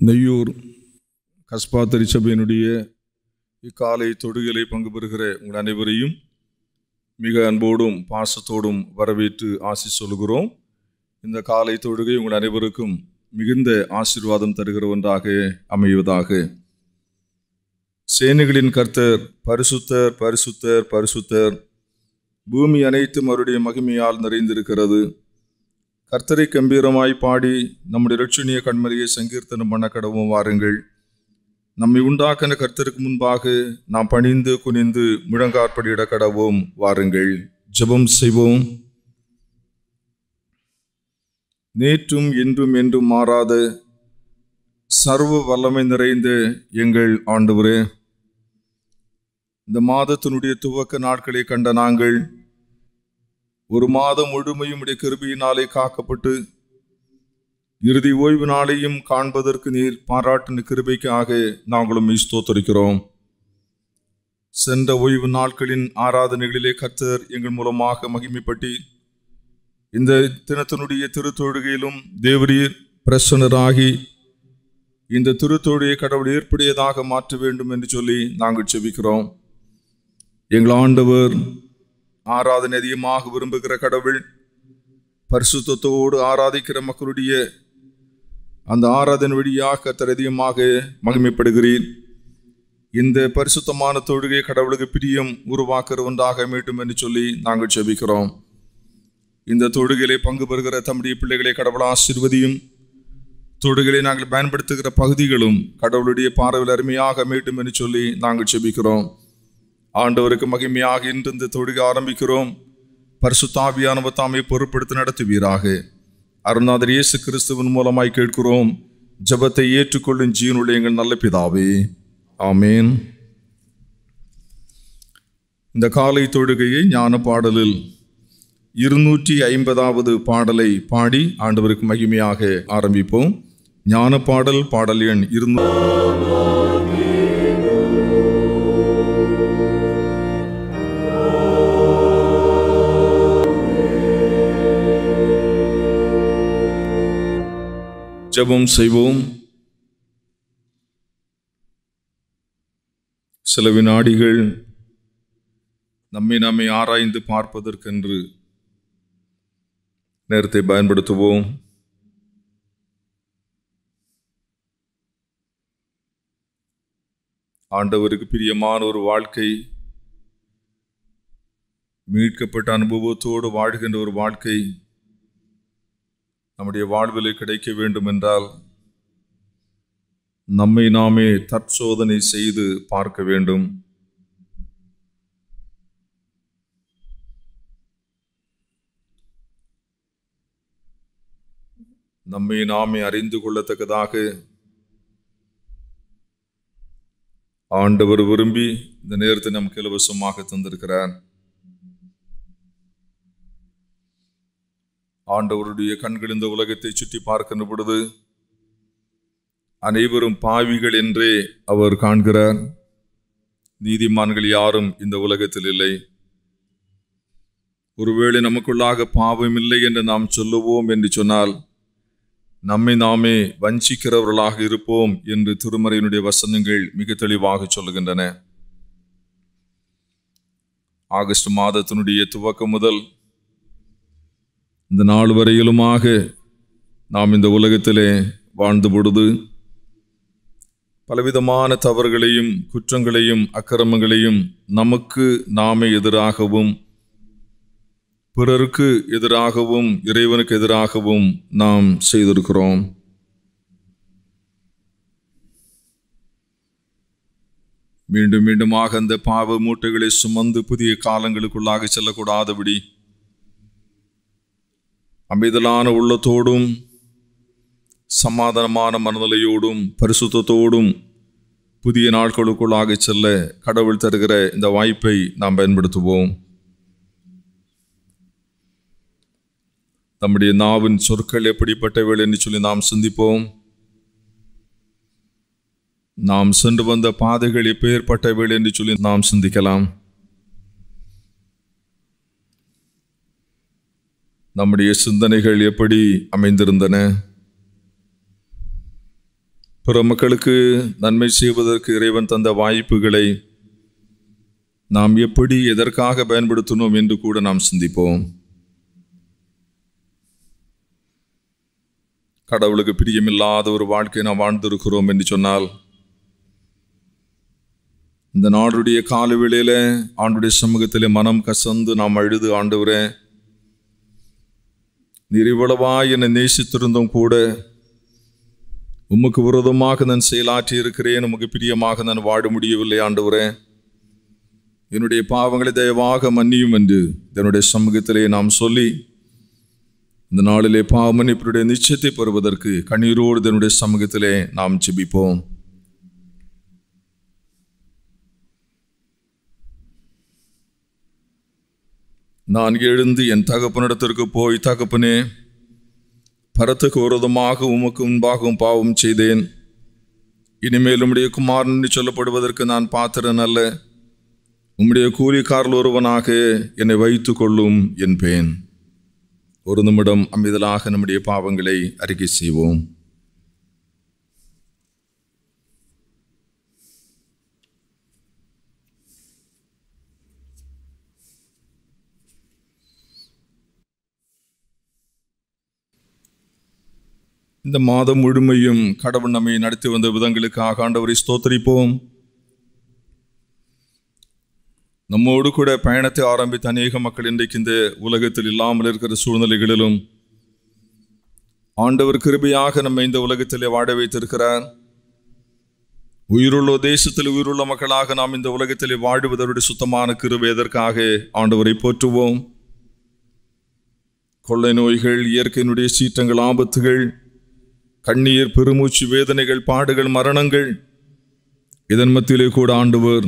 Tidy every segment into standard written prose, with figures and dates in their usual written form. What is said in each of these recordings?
நெய்யூர் கஸ்பா திருச்சபையினுடைய இக்காலை தொடுகளை பங்கு பெறுகிற உங்கள் அனைவரையும் மிக அன்போடும் பாசத்தோடும் வரவேற்று ஆசி சொல்கிறோம். இந்த காலை தொடுகை உங்கள் அனைவருக்கும் மிகுந்த ஆசீர்வாதம் தருகிற ஒன்றாக அமைவதாக. சேனைகளின் கர்த்தர் பரிசுத்தர் பரிசுத்தர் பரிசுத்தர், பூமி அனைத்தும் அவருடைய மகிமையால் நிறைந்திருக்கிறது. கர்த்தரை கம்பீரமாய் பாடி நம்முடைய இரட்சணிய கண்மலையை சங்கீர்த்தனம் பண்ண கடவும் வாருங்கள். நம்மை உண்டாக்கின கர்த்தருக்கு முன்பாக நாம் பணிந்து குனிந்து முழங்காற்படியிட கடவும் வாருங்கள். ஜெபம் செய்வோம். நேற்றும் இன்றும் என்றும் மாறாத சர்வ வல்லமை நிறைந்த எங்கள் ஆண்டவரே, இந்த மாதத்தினுடைய துவக்க நாட்களை கண்ட நாங்கள் ஒரு மாதம் முழுமையும் உடைய கிருபையினாலே காக்கப்பட்டு இறுதி ஓய்வு நாளையும் காண்பதற்கு நீர் பாராட்டின கிருபைக்காக நாங்களும் ஸ்தோத்திரிக்கிறோம். சென்ற ஓய்வு நாட்களின் ஆராதனைகளிலே கர்த்தர் எங்கள் மூலமாக மகிமைப்பட்டு இந்த தினத்தினுடைய திருத்தொழுகையிலும் தேவரீர் பிரசன்னராகி இந்த திருத்தொழுகையை கடவுள் ஏற்புடையதாக மாற்ற வேண்டும் என்று சொல்லி நாங்கள் செபிக்கிறோம். எங்கள் ஆண்டவர் ஆராதனை அதிகமாக விரும்புகிற கடவுள், பரிசுத்தத்தோடு ஆராதிக்கிற மக்களுடைய அந்த ஆராதனை வழியாக கர்த்தர் அதிகமாக மகிமைப்படுகிறீர். இந்த பரிசுத்தமான தொழுகை கடவுளுக்கு பிரியம் உருவாக்குற ஒன்றாக மீட்டும் என்று சொல்லி நாங்கள் செபிக்கிறோம். இந்த தொழுகையிலே பங்கு பெறுகிற தம்முடைய பிள்ளைகளை கடவுள் ஆசீர்வதியும். தொழுகையை நாங்கள் பயன்படுத்துகிற பகுதிகளும் கடவுளுடைய பார்வையில் அருமையாக மீட்டும் என்று சொல்லி நாங்கள் செபிக்கிறோம். ஆண்டவருக்கு மகிமையாக இன்று இந்த தொழுகை ஆரம்பிக்கிறோம். பரிசுத்த ஆவியானவர் தாமே பொறுப்படுத்தி நடத்துவீராக. அருள்நாதர் இயேசு கிறிஸ்துவின் மூலமாய் கேட்கிறோம். ஜெபத்தை ஏற்றுக்கொள்ளும் ஜீவனுள்ள எங்கள் நல்ல பிதாவே, ஆமேன். இந்த காலை தொழுகையை ஞான பாடலில் 250வது பாடலை பாடி ஆண்டவருக்கு மகிமையாக ஆரம்பிப்போம். ஞான பாடல், பாடல் எண் 200. ஜெபம் செய்வோம். சில வினாடிகள் நம்மை ஆராய்ந்து பார்ப்பதற்கென்று நேரத்தை பயன்படுத்துவோம். ஆண்டவருக்கு பிரியமான ஒரு வாழ்க்கை, மீட்கப்பட்ட அனுபவத்தோடு வாழ்கின்ற ஒரு வாழ்க்கை நம்முடைய வாழ்வில் கிடைக்க வேண்டும் என்றால் நம்மை நாமே தற்சோதனை செய்து பார்க்க வேண்டும். நம்மை நாமே அறிந்து கொள்ளத்தக்கதாக ஆண்டவர் விரும்பி இந்த நேரத்தை நமக்கு இலவசமாக தந்திருக்கிறார். ஆண்டவருடைய கண்கள் இந்த உலகத்தை சுற்றி பார்க்கின்ற பொழுது அனைவரும் பாவிகள் என்றே அவர் காண்கிறார். நீதிமான்கள் யாரும் இந்த உலகத்தில் இல்லை. ஒருவேளை நமக்குள்ளாக பாவம் இல்லை என்று நாம் சொல்லுவோம் என்று சொன்னால் நம்மை நாமே வஞ்சிக்கிறவர்களாக இருப்போம் என்று திருமறையினுடைய வசனங்கள் மிக தெளிவாக சொல்லுகின்றன. ஆகஸ்ட் மாதத்தினுடைய துவக்கம் முதல் இந்த நாள் வரையிலுமாக நாம் இந்த உலகத்திலே வாழ்ந்த பொழுது பலவிதமான தவறுகளையும் குற்றங்களையும் அக்கிரமங்களையும் நமக்கு நாமே எதிராகவும் பிறருக்கு எதிராகவும் இறைவனுக்கு எதிராகவும் நாம் செய்திருக்கிறோம். மீண்டும் மீண்டுமாக அந்த பாவ மூட்டைகளை சுமந்து புதிய காலங்களுக்குள்ளாக செல்லக்கூடாதபடி அமைதலான உள்ளத்தோடும் சமாதானமான மனநிலையோடும் பரிசுத்தத்தோடும் புதிய நாட்களுக்குள்ளாக செல்ல கடவுள் தருகிற இந்த வாய்ப்பை நாம் பயன்படுத்துவோம். நம்முடைய நாவின் சொற்கள் எப்படிப்பட்டவை என்று சொல்லி நாம் சிந்திப்போம். நாம் சென்று வந்த பாதைகள் எப்பேற்பட்டவை என்று சொல்லி நாம் சிந்திக்கலாம். நம்முடைய சிந்தனைகள் எப்படி அமைந்திருந்தன? பிற மக்களுக்கு நன்மை செய்வதற்கு இறைவன் தந்த வாய்ப்புகளை நாம் எப்படி எதற்காக பயன்படுத்தணும் என்று கூட நாம் சிந்திப்போம். கடவுளுக்கு பிரியமில்லாத ஒரு வாழ்க்கை நாம் வாழ்ந்திருக்கிறோம் என்று சொன்னால், இந்த நாடுடைய காலவேளையில ஆண்டுடைய சமூகத்திலே மனம் கசந்து நாம் அழுது, ஆண்டவரே, நீர் இவ்வளவாய் என்னை நேசித்திருந்தும் கூட உமக்கு விரோதமாக நான் செயலாற்றி இருக்கிறேன், உமக்கு பிரியமாக நான் வாழ முடியவில்லை. ஆண்டவரே, என்னுடைய பாவங்களை தயவாக மன்னியும் என்று என்னுடைய சமூகத்திலே நாம் சொல்லி, இந்த நாளிலே பாவ மன்னிப்புடைய நிச்சயத்தை பெறுவதற்கு கண்ணீரோடு என்னுடைய சமூகத்திலே நாம் ஜெபிப்போம். நான் எழுந்து என் தகப்பனிடத்திற்கு போய், தகப்பனே, பரத்துக்கு விரோதமாக உமக்கு முன்பாகவும் பாவம் செய்தேன், இனிமேல் உம்முடைய குமாரன் என்று சொல்லப்படுவதற்கு நான் பாத்திரன் அல்ல, உம்முடைய கூலிக்காரல் ஒருவனாக என்னை வைத்துக் கொள்ளும் என்பேன். ஒரு நிமிடம் அமைதலாக நம்முடைய பாவங்களை அறிக்கை செய்வோம். இந்த மாதம் முழுமையும் கடவுள் நம்மை நடத்தி வந்த விதங்களுக்காக ஆண்டவரை ஸ்தோத்திரிப்போம். நம்மோடு கூட பயணத்தை ஆரம்பித்த அநேக மக்கள் இன்றைக்கு இந்த உலகத்தில் இல்லாமல் இருக்கிற சூழ்நிலைகளிலும் ஆண்டவர் கிருபையாக நம்மை இந்த உலகத்திலே வாழ வைத்திருக்கிறார். உயிருள்ள தேசத்தில் உயிருள்ள மக்களாக நாம் இந்த உலகத்திலே வாழுவதற்குடைய சுத்தமான கிருபை எதற்காக ஆண்டவரை போற்றுவோம். கொள்ளை நோய்கள், இயற்கையினுடைய சீற்றங்கள், ஆபத்துகள், கண்ணீர், பெருமூச்சு, வேதனைகள், பாடுகள், மரணங்கள், இதன் மத்தியிலே கூட ஆண்டவர்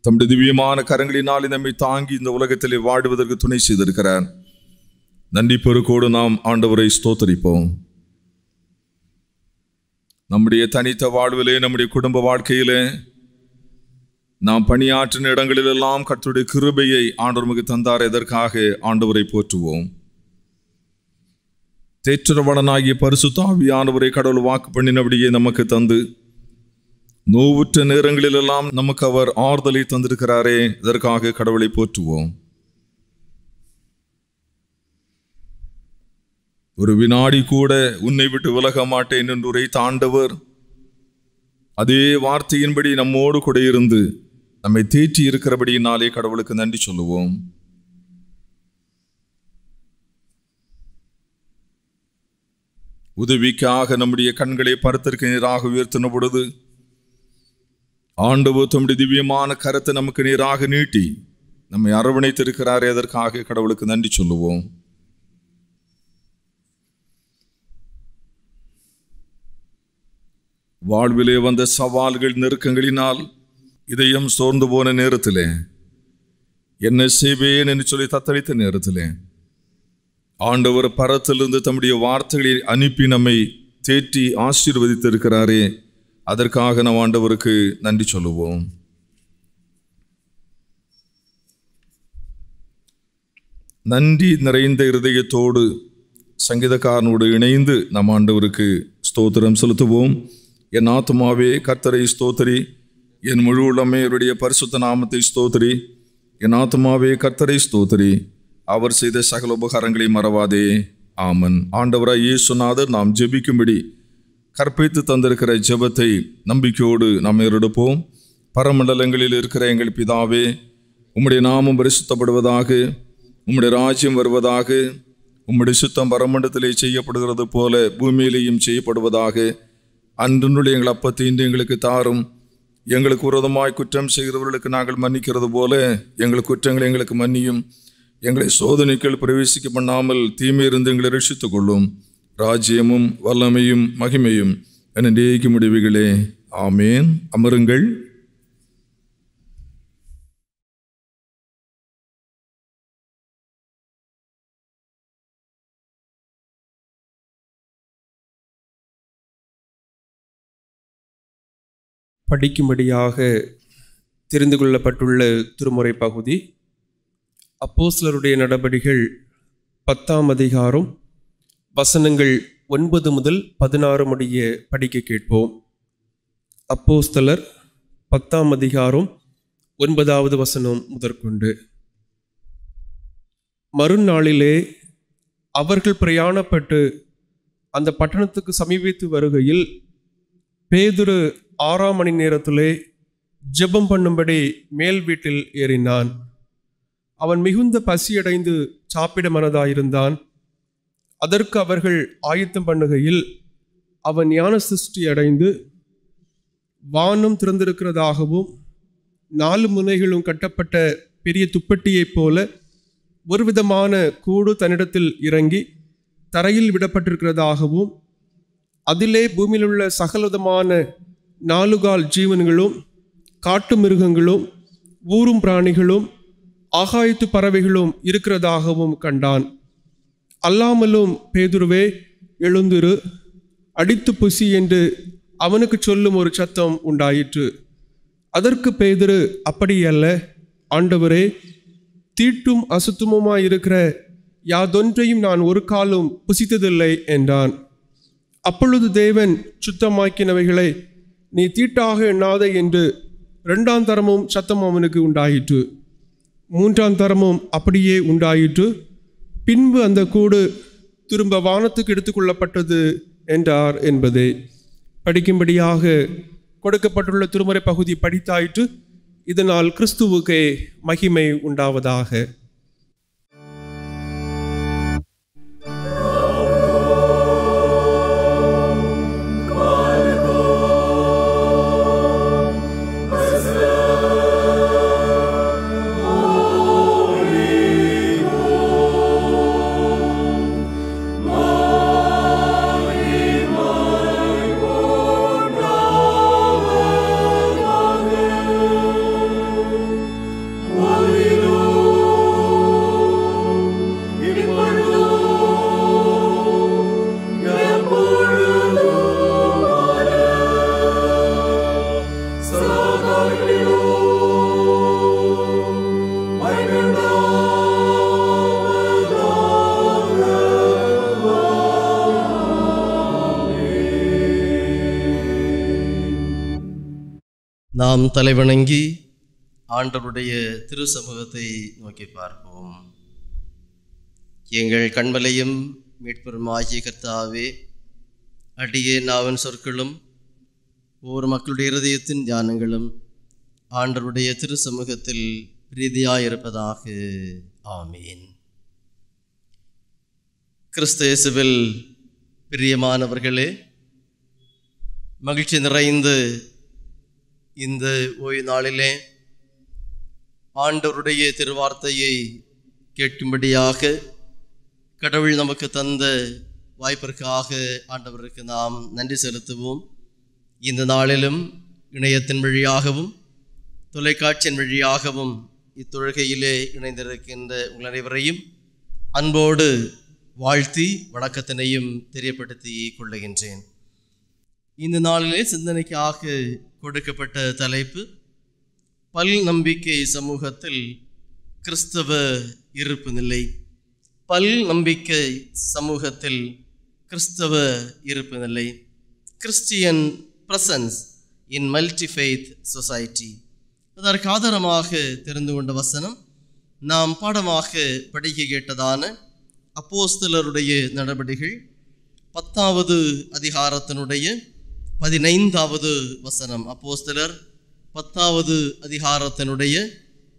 தம்முடைய திவ்யமான கரங்களினால் நம்மை தாங்கி இந்த உலகத்திலே வாடுவதற்கு துணை செய்திருக்கிறார். நன்றி பெருக்கோடு நாம் ஆண்டவரை ஸ்தோத்தரிப்போம். நம்முடைய தனித்த வாழ்விலே, நம்முடைய குடும்ப வாழ்க்கையிலே, நாம் பணியாற்றின இடங்களிலெல்லாம் கர்த்தருடைய கிருபையை ஆண்டவர் நமக்கு தந்தார். எதற்காக ஆண்டவரை போற்றுவோம். தேற்றரவனாகிய பரிசுத்த ஆவியானவரை கடவுள் வாக்கு பண்ணினபடியே நமக்கு தந்து நோவுற்ற நேரங்களிலெல்லாம் நமக்கு அவர் ஆறுதலை தந்திருக்கிறாரே, இதற்காக கடவுளை போற்றுவோம். ஒரு வினாடி கூட உன்னை விட்டு விலக மாட்டேன் என்று உரைத்த ஆண்டவர் அதே வார்த்தையின்படி நம்மோடு கூட இருந்து நம்மை தேற்றி இருக்கிறபடியினாலே கடவுளுக்கு நன்றி சொல்லுவோம். உதவிக்காக நம்முடைய கண்களை பரத்திற்கு நேராக உயர்த்தின பொழுது ஆண்டவர் தம்முடைய திவ்யமான கரத்தை நமக்கு நேராக நீட்டி நம்மை அரவணைத்திருக்கிறாரே, அதற்காக கடவுளுக்கு நன்றி சொல்லுவோம். வாழ்விலே வந்த சவால்கள், நெருக்கங்களினால் இதயம் சோர்ந்து போன நேரத்திலே, என்ன செய்வேன் என்று சொல்லி தத்தளித்த நேரத்திலே ஆண்டவர் பரத்திலிருந்து தம்முடைய வார்த்தைகளை அனுப்பி நம்மை தேற்றி ஆசீர்வதித்திருக்கிறாரே, அதற்காக நாம் ஆண்டவருக்கு நன்றி சொல்லுவோம். நன்றி நிறைந்த இருதயத்தோடு சங்கீதக்காரனோடு இணைந்து நம் ஆண்டவருக்கு ஸ்தோத்திரம் செலுத்துவோம். என் ஆத்துமாவே கர்த்தரை ஸ்தோத்திரி, என் முழு உள்ளமே அவருடைய பரிசுத்த நாமத்தை ஸ்தோத்திரி. என் ஆத்துமாவே கர்த்தரை ஸ்தோத்திரி, அவர் செய்த சகல உபகாரங்களை மறவாதே. ஆமன். ஆண்டவராய் இயேசுநாதர் நாம் ஜெபிக்கும்படி கற்பித்து தந்திருக்கிற ஜெபத்தை நம்பிக்கையோடு நாம் எடுப்போம். பரமண்டலங்களில் இருக்கிற எங்கள் பிதாவே, உம்முடைய நாமம் பரிசுத்தப்படுவதாக, உம்முடைய ராஜ்யம் வருவதாக, உம்முடைய சுத்தம் பரமண்டலத்திலே செய்யப்படுகிறது போல பூமியிலேயும் செய்யப்படுவதாக. அன்றுடைய எங்கள் அப்பத்தை இன்று எங்களுக்கு தாரும். எங்களுக்கு விரோதமாய் குற்றம் செய்கிறவர்களுக்கு நாங்கள் மன்னிக்கிறது போல எங்கள் குற்றங்களை எங்களுக்கு மன்னியும். எங்களை சோதனைக்குள் பிரவேசிக்க பண்ணாமல் தீமையிலிருந்து எங்களை ரட்சித்துக் கொள்ளும். ராஜ்யமும் வல்லமையும் மகிமையும் என்னைக்கு முடிவுகளே. ஆமேன். அமருங்கள். படிக்கும்படியாக தெரிந்து கொள்ளப்பட்டுள்ள திருமுறை பகுதி அப்போஸ்தலருடைய நடபடிகள் 10ஆம் அதிகாரம் வசனங்கள் 9 முதல் 16 முடிய படிக்க கேட்போம். அப்போஸ்தலர் 10ஆம் அதிகாரம் 9வது வசனம் முதற்கொண்டு. மறுநாளிலே அவர்கள் பிரயாணப்பட்டு அந்த பட்டணத்துக்கு சமீபித்து வருகையில் பேதுரு 6ஆம் மணி நேரத்திலே ஜெபம் பண்ணும்படி மேல் வீட்டில் ஏறினான். அவன் மிகுந்த பசியடைந்து சாப்பிட மனதாயிருந்தான். அதற்கு அவர்கள் ஆயத்தம் பண்ணுகையில் அவன் ஞான சிருஷ்டி அடைந்து வானம் திறந்திருக்கிறதாகவும் 4 முனைகளும் கட்டப்பட்ட பெரிய துப்பட்டியைப் போல ஒரு விதமான கூடு தன்னிடத்தில் இறங்கி தரையில் விடப்பட்டிருக்கிறதாகவும் அதிலே பூமியிலுள்ள சகலவிதமான 4 கால் ஜீவன்களும் காட்டு மிருகங்களும் ஊரும் பிராணிகளும் ஆகாயத்து பறவைகளும் இருக்கிறதாகவும் கண்டான். அல்லாமலும் பேதுருவே, எழுந்திரு, அடித்து புசி என்று அவனுக்கு சொல்லும் ஒரு சத்தம் உண்டாயிற்று. அதற்கு பேதுரு, அப்படியல்ல ஆண்டவரே, தீட்டும் அசுத்தமுமாயிருக்கிற யாதொன்றையும் நான் ஒரு காலும் புசித்ததில்லை என்றான். அப்பொழுது தேவன் சுத்தமாக்கினவைகளை நீ தீட்டாக எண்ணாதே என்று 2ஆம் தரமும் சத்தம் அவனுக்கு உண்டாயிற்று. 3ஆம் தரமும் அப்படியே உண்டாயிற்று. பின்பு அந்த கூடு திரும்ப வானத்துக்கு எடுத்துக்கொள்ளப்பட்டது என்றார் என்பதே. படிக்கும்படியாக கொடுக்கப்பட்டுள்ள திருமறை பகுதி படித்தாயிற்று. இதனால் கிறிஸ்துவுக்கே மகிமை உண்டாவதாக. நாம் தலைவணங்கி ஆண்டவருடைய திரு சமூகத்தை நோக்கி பார்ப்போம். எங்கள் கண்மலையும் மீட்பெருமாகிய கர்த்தாவே, அடியே நாவின் சொற்களும் ஒவ்வொரு மக்களுடைய இருதயத்தின் தியானங்களும் ஆண்டவருடைய திரு சமூகத்தில் பிரீதியாயிருப்பதாக. ஆமீன். கிறிஸ்து இயேசுவில் பிரியமானவர்களே, மகிழ்ச்சி நிறைந்து இந்த ஓய்வு நாளிலே ஆண்டவருடைய திருவார்த்தையை கேட்கும்படியாக கடவுள் நமக்கு தந்த வாய்ப்பிற்காக ஆண்டவருக்கு நாம் நன்றி செலுத்துவோம். இந்த நாளிலும் இணையத்தின் வழியாகவும் தொலைக்காட்சியின் வழியாகவும் இத்தொழுகையிலே இணைந்திருக்கின்ற உங்கள் அனைவரையும் அன்போடு வாழ்த்தி வணக்கத்தினையும் தெரியப்படுத்தி கொள்ளுகின்றேன். இந்த நாளிலே சிந்தனைக்காக கொடுக்கப்பட்ட தலைப்பு, பல் நம்பிக்கை சமூகத்தில் கிறிஸ்தவ இருப்பு நிலை. பல் நம்பிக்கை சமூகத்தில் கிறிஸ்தவ இருப்பு நிலை. Christian presence in multi faith society. அதற்கு ஆதாரமாக தெரிந்து கொண்ட வசனம் நாம் பாடமாக படிக்க கேட்டதான அப்போஸ்தலருடைய நடபடிகள் 10வது அதிகாரத்தினுடைய 15வது வசனம். அப்போஸ்தலர் 10வது அதிகாரத்தினுடைய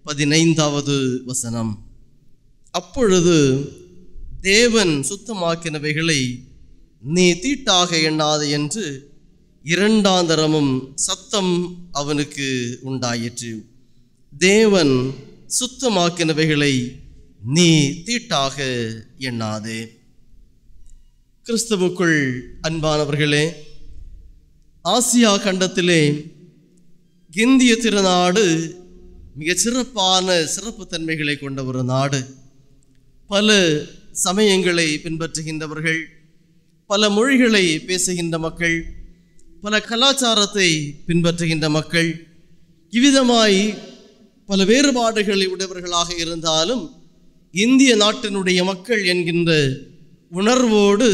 15வது வசனம். அப்பொழுது தேவன் சுத்தமாக்கினவைகளை நீ தீட்டாக எண்ணாது என்று 2ஆம் தரமும் சத்தம் அவனுக்கு உண்டாயிற்று. தேவன் சுத்தமாக்கினவைகளை நீ தீட்டாக எண்ணாதே. கிறிஸ்துவுக்குள் அன்பானவர்களே, ஆசியா கண்டத்திலே இந்திய திருநாடு மிக சிறப்பான சிறப்பு தன்மைகளை கொண்ட ஒரு நாடு. பல சமயங்களை பின்பற்றுகின்றவர்கள், பல மொழிகளை பேசுகின்ற மக்கள், பல கலாச்சாரத்தை பின்பற்றுகின்ற மக்கள், இவ்விதமாய் பல வேறுபாடுகளை உடையவர்களாக இருந்தாலும் இந்திய நாட்டினுடைய மக்கள் என்கின்ற உணர்வோடு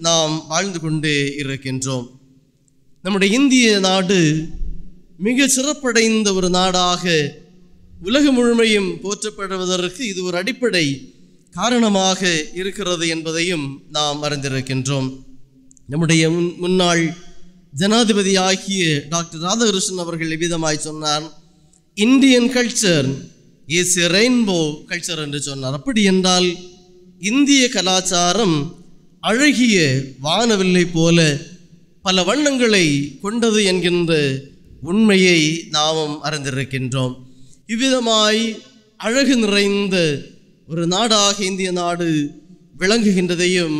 நாம் வாழ்ந்து கொண்டே இருக்கின்றோம். நம்முடைய இந்திய நாடு மிக சிறப்படைந்த ஒரு நாடாக உலகம் முழுமையும் போற்றப்படுவதற்கு இது ஒரு அடிப்படை காரணமாக இருக்கிறது என்பதையும் நாம் அறிந்திருக்கின்றோம். நம்முடைய முன்னாள் ஜனாதிபதி ஆகிய டாக்டர் ராதாகிருஷ்ணன் அவர்கள் எவ்விதமாய் சொன்னார், Indian culture is a rainbow culture என்று சொன்னார். அப்படி என்றால் இந்திய கலாச்சாரம் அழகிய வானவில்லை போல பல வண்ணங்களை கொண்டது என்கின்ற உண்மையை நாமும் அறிந்திருக்கின்றோம். இவ்விதமாய் அழகு நிறைந்த ஒரு நாடாக இந்திய நாடு விளங்குகின்றதையும்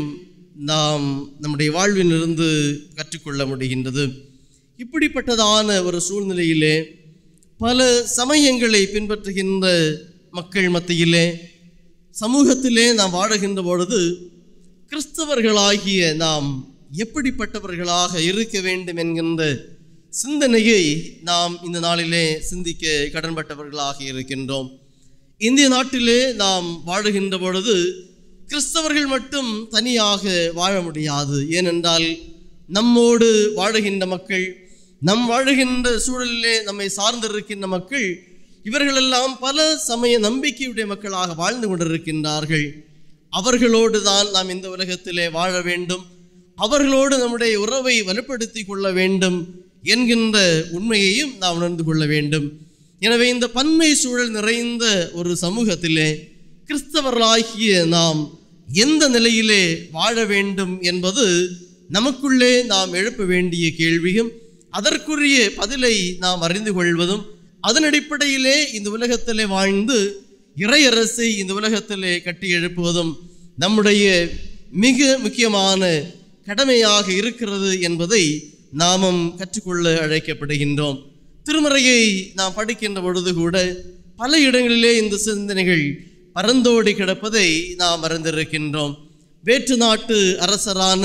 நாம் நம்முடைய வாழ்விலிருந்து கற்றுக்கொள்ள முடிகின்றது. இப்படிப்பட்டதான ஒரு சூழ்நிலையிலே பல சமயங்களை பின்பற்றுகின்ற மக்கள் மத்தியிலே சமூகத்திலே நாம் வாழுகின்ற பொழுது கிறிஸ்தவர்களாகிய நாம் எப்படிப்பட்டவர்களாக இருக்க வேண்டும் என்கின்ற சிந்தனையை நாம் இந்த நாளிலே சிந்திக்க கடன்பட்டவர்களாக இருக்கின்றோம். இந்திய நாட்டிலே நாம் வாழுகின்ற பொழுது கிறிஸ்தவர்கள் மட்டும் தனியாக வாழ முடியாது. ஏனென்றால் நம்மோடு வாழுகின்ற மக்கள், நம் வாழுகின்ற சூழலிலே நம்மை சார்ந்திருக்கின்ற மக்கள், இவர்களெல்லாம் பல சமய நம்பிக்கையுடைய மக்களாக வாழ்ந்து கொண்டிருக்கின்றார்கள். அவர்களோடு தான் நாம் இந்த உலகத்திலே வாழ வேண்டும், அவர்களோடு நம்முடைய உறவை வலுப்படுத்தி கொள்ள வேண்டும் என்கின்ற உண்மையையும் நாம் உணர்ந்து கொள்ள வேண்டும். எனவே இந்த பன்மை சூழல் நிறைந்த ஒரு சமூகத்திலே கிறிஸ்தவர்களாகிய நாம் எந்த நிலையிலே வாழ வேண்டும் என்பது நமக்குள்ளே நாம் எழுப்ப வேண்டிய கேள்வியும், அதற்குரிய பதிலை நாம் அறிந்து கொள்வதும், அதன் அடிப்படையிலே இந்த உலகத்திலே வாழ்ந்து இறையரசை இந்த உலகத்திலே கட்டி எழுப்புவதும் நம்முடைய மிக முக்கியமான கடமையாக இருக்கிறது என்பதை நாமும் கற்றுக்கொள்ள அழைக்கப்படுகின்றோம். திருமறையை நாம் படிக்கின்ற பொழுது கூட பல இடங்களிலே இந்த சிந்தனைகள் பரந்தோடி கிடப்பதை நாம் அறிந்திருக்கின்றோம். வேற்று நாட்டு அரசரான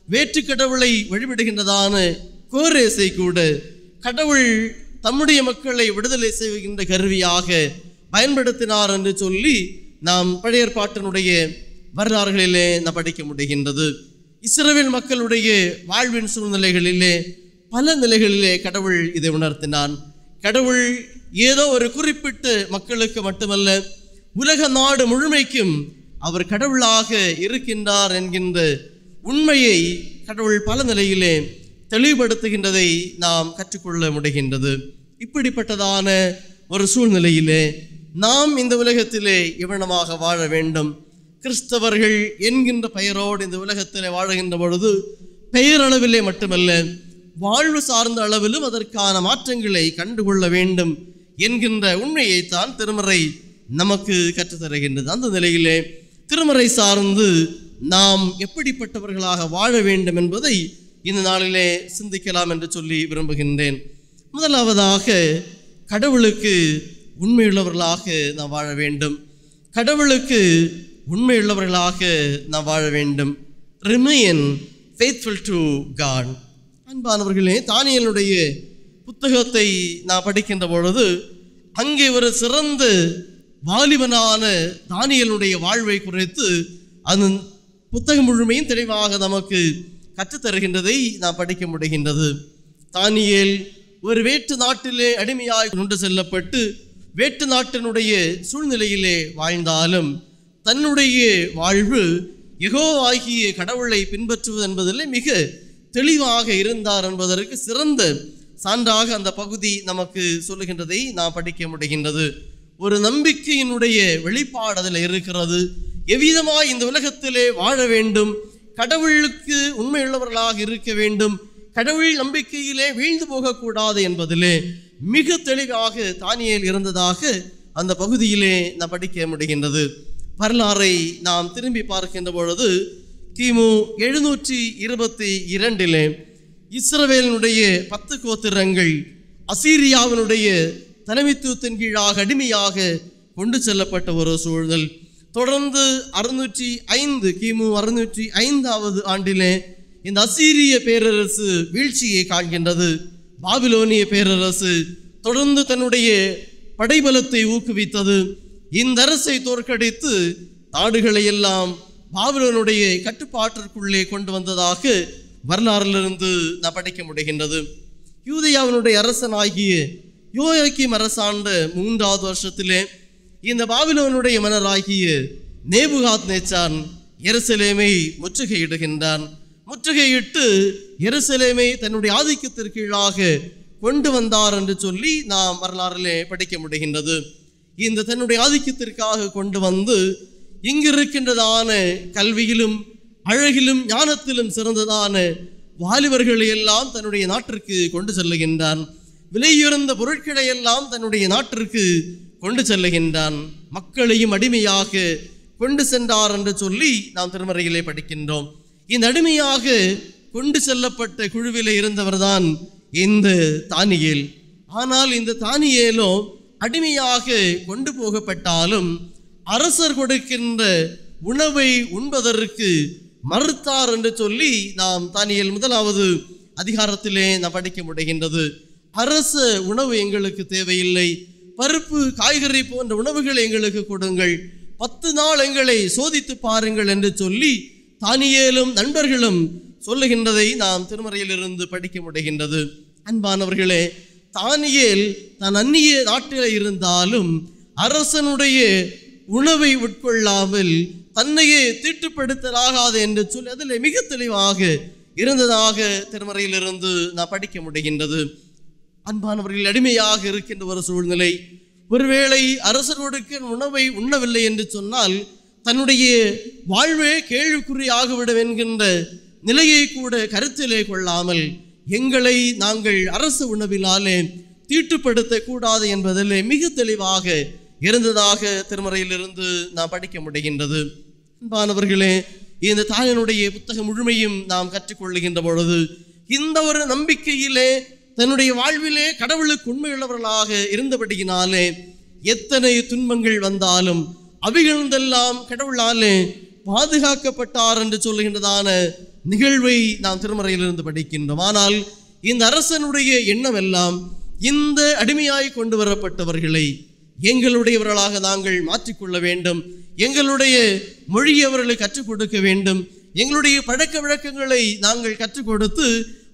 வேற்று கடவுளை வழிபடுகின்றதான கோரேசை கூட கடவுள் தம்முடைய மக்களை விடுதலை செய்கின்ற கருவியாக பயன்படுத்தினார் என்று சொல்லி நாம் பழைய ஏற்பாட்டினுடைய வரலாறுகளிலே நாம் படிக்க முடிகின்றது. இஸ்ரவேல் மக்களுடைய வாழ்வின் சூழ்நிலைகளிலே பல நிலைகளிலே கடவுள் இதை உணர்த்தினான். கடவுள் ஏதோ ஒரு குறிப்பிட்ட மக்களுக்கு மட்டுமல்ல, உலக நாடு முழுமைக்கும் அவர் கடவுளாக இருக்கின்றார் என்கின்ற உண்மையை கடவுள் பல நிலையிலே தெளிவுபடுத்துகின்றதை நாம் கற்றுக்கொள்ள முடிகின்றது. இப்படிப்பட்டதான ஒரு சூழ்நிலையிலே நாம் இந்த உலகத்திலே எவனமாக வாழ வேண்டும். கிறிஸ்தவர்கள் என்கின்ற பெயரோடு இந்த உலகத்திலே வாழுகின்ற பொழுது பெயரளவிலே மட்டுமல்ல, வாழ்வு சார்ந்த அளவிலும் அதற்கான மாற்றங்களை கண்டுகொள்ள வேண்டும் என்கின்ற உண்மையைத்தான் திருமறை நமக்கு கற்றுத்தருகின்றது. அந்த நிலையிலே திருமறை சார்ந்து நாம் எப்படிப்பட்டவர்களாக வாழ வேண்டும் என்பதை இந்த நாளிலே சிந்திக்கலாம் என்று சொல்லி விரும்புகின்றேன். முதலாவதாக, கடவுளுக்கு உண்மையுள்ளவர்களாக நாம் வாழ வேண்டும். கடவுளுக்கு உண்மையுள்ளவர்களாக நாம் வாழ வேண்டும். Remain faithful to God. அன்பானவர்களே, தானியேலுடைய புத்தகத்தை நான் படிக்கின்ற பொழுது அங்கே ஒரு சிறந்த வாலிபனான தானியேலுடைய வாழ்வை குறித்து அந்த புத்தகம் முழுமையும் தெளிவாக நமக்கு கற்றுத்தருகின்றதை நாம் படிக்க முடிகின்றது. தானியேல் ஒரு வேற்று நாட்டிலே அடிமையாய் கொண்டு செல்லப்பட்டு வேற்று நாட்டினுடைய சூழ்நிலையிலே வாழ்ந்தாலும் தன்னுடைய வாழ்வு யெகோவாகிய கடவுளை பின்பற்றுவது என்பதிலே மிக தெளிவாக இருந்தார் என்பதற்கு சிறந்த சான்றாக அந்த பகுதி நமக்கு சொல்லுகின்றதை நாம் படிக்க முடிகின்றது. ஒரு நம்பிக்கையினுடைய வெளிப்பாடு அதில் இருக்கிறது. எவ்விதமாய் இந்த உலகத்திலே வாழ வேண்டும், கடவுளுக்கு உண்மையுள்ளவர்களாக இருக்க வேண்டும், கடவுள் நம்பிக்கையிலே வீழ்ந்து போகக்கூடாது என்பதிலே மிக தெளிவாக தானியேல் இருந்ததாக அந்த பகுதியிலே நாம் படிக்க முடிகின்றது. வரலாறை நாம் திரும்பி பார்க்கின்ற பொழுது கிமு 722 இஸ்ரவேலினுடைய 10 கோத்திரங்கள் அசீரியாவினுடைய தலைமைத்துவத்தின் கீழாக அடிமையாக கொண்டு செல்லப்பட்ட ஒரு சூழல். தொடர்ந்து 605 கிமு 605 ஆண்டிலே இந்த அசீரிய பேரரசு வீழ்ச்சியை காண்கின்றது. பாபிலோனிய பேரரசு தொடர்ந்து தன்னுடைய படைபலத்தை ஊக்குவித்தது. இந்த அரசை தோற்கடித்து நாடுகளை எல்லாம் பாபிலோனுடைய கட்டுப்பாட்டிற்குள்ளே கொண்டு வந்ததாக வரலாறிலிருந்து நான் படிக்க முடிகின்றது. யூதேயாவினுடைய அரசனாகிய யோயாக்கீம் அரசாண்ட 3வது வருஷத்திலே இந்த பாபிலோனுடைய மன்னராகிய நேபுகாத்நேச்சார் எருசலேமை முற்றுகையிடுகின்றான். முற்றுகையிட்டு எருசலேமை தன்னுடைய ஆதிக்கத்திற்கு கீழாக கொண்டு வந்தார் என்று சொல்லி நாம் வரலாறிலே படிக்க முடிகின்றது. இந்த தன்னுடைய ஆதிக்கத்திற்காக கொண்டு வந்து இங்கிருக்கின்றதான கல்வியிலும் அழகிலும் ஞானத்திலும் சிறந்ததான வாலிபர்களை எல்லாம் தன்னுடைய நாட்டிற்கு கொண்டு செல்லுகின்றான். விலையுயர்ந்த பொருட்களை எல்லாம் தன்னுடைய நாட்டிற்கு கொண்டு செல்லுகின்றான். மக்களையும் அடிமையாக கொண்டு சென்றார் என்று சொல்லி நாம் திருமறையிலே படிக்கின்றோம். இந்த அடிமையாக கொண்டு செல்லப்பட்ட குழுவிலே இருந்தவர்தான் இந்த தானியேல். ஆனால் இந்த தானியேலோ அடிமையாக கொண்டு போகப்பட்டாலும் அரசர் கொடுக்கின்ற உணவை உண்பதற்கு மறுத்தார் என்று சொல்லி நாம் தானியேல் 1வது அதிகாரத்திலே நாம் படிக்க முடிகின்றது. அரச உணவு எங்களுக்கு தேவையில்லை, பருப்பு காய்கறி போன்ற உணவுகளை எங்களுக்கு கொடுங்கள், 10 நாள் எங்களை சோதித்து பாருங்கள் என்று சொல்லி தானியேலும் நண்பர்களும் சொல்லுகின்றதை நாம் திருமறையிலிருந்து படிக்க முடிகின்றது. அன்பானவர்களே, தானியேல் தன் அந்நிய நாட்டில் இருந்தாலும் அரசனுடைய உணவை உட்கொள்ளாமல் தன்னையே தீட்டுப்படுத்தலாகாது என்று சொல்லி அதில் மிக தெளிவாக இருந்ததாக திருமறையிலிருந்து நான் படிக்க முடிகின்றது. அன்பானவர்கள், அடிமையாக இருக்கின்ற ஒரு சூழ்நிலை, ஒருவேளை அரசர் கொடுக்க உணவை உண்ணவில்லை என்று சொன்னால் தன்னுடைய வாழ்வே கேள்விக்குறியாகிவிடும் என்கின்ற நிலையை கூட கருத்திலே கொள்ளாமல் எங்களை நாங்கள் அரசு உணவினாலே தீட்டுப்படுத்தக்கூடாது என்பதிலே மிக தெளிவாக இருந்ததாக திருமறையிலிருந்து நாம் படிக்க முடிகின்றது. அன்பானவர்களே, இந்த தாயனுடைய புத்தகம் முழுமையும் நாம் கற்றுக்கொள்ளுகின்ற பொழுது இந்த ஒரு நம்பிக்கையிலே தன்னுடைய வாழ்விலே கடவுளுக்கு உண்மையுள்ளவர்களாக இருந்தபடியினாலே எத்தனை துன்பங்கள் வந்தாலும் அவைகளெல்லாம் கடவுளாலே பாதுகாக்கப்பட்டார் என்று சொல்லுகின்றதான நிகழ்வை நாம் திருமறையிலிருந்து படிக்கின்றோம். ஆனால் இந்த அரசனுடைய எண்ணம் எல்லாம் இந்த அடிமையாய் கொண்டு வரப்பட்டவர்களை எங்களுடையவர்களாக நாங்கள் மாற்றிக்கொள்ள வேண்டும், எங்களுடைய மொழியை அவர்களுக்கு கற்றுக் கொடுக்க வேண்டும், எங்களுடைய பழக்க வழக்கங்களை நாங்கள் கற்றுக் கொடுத்து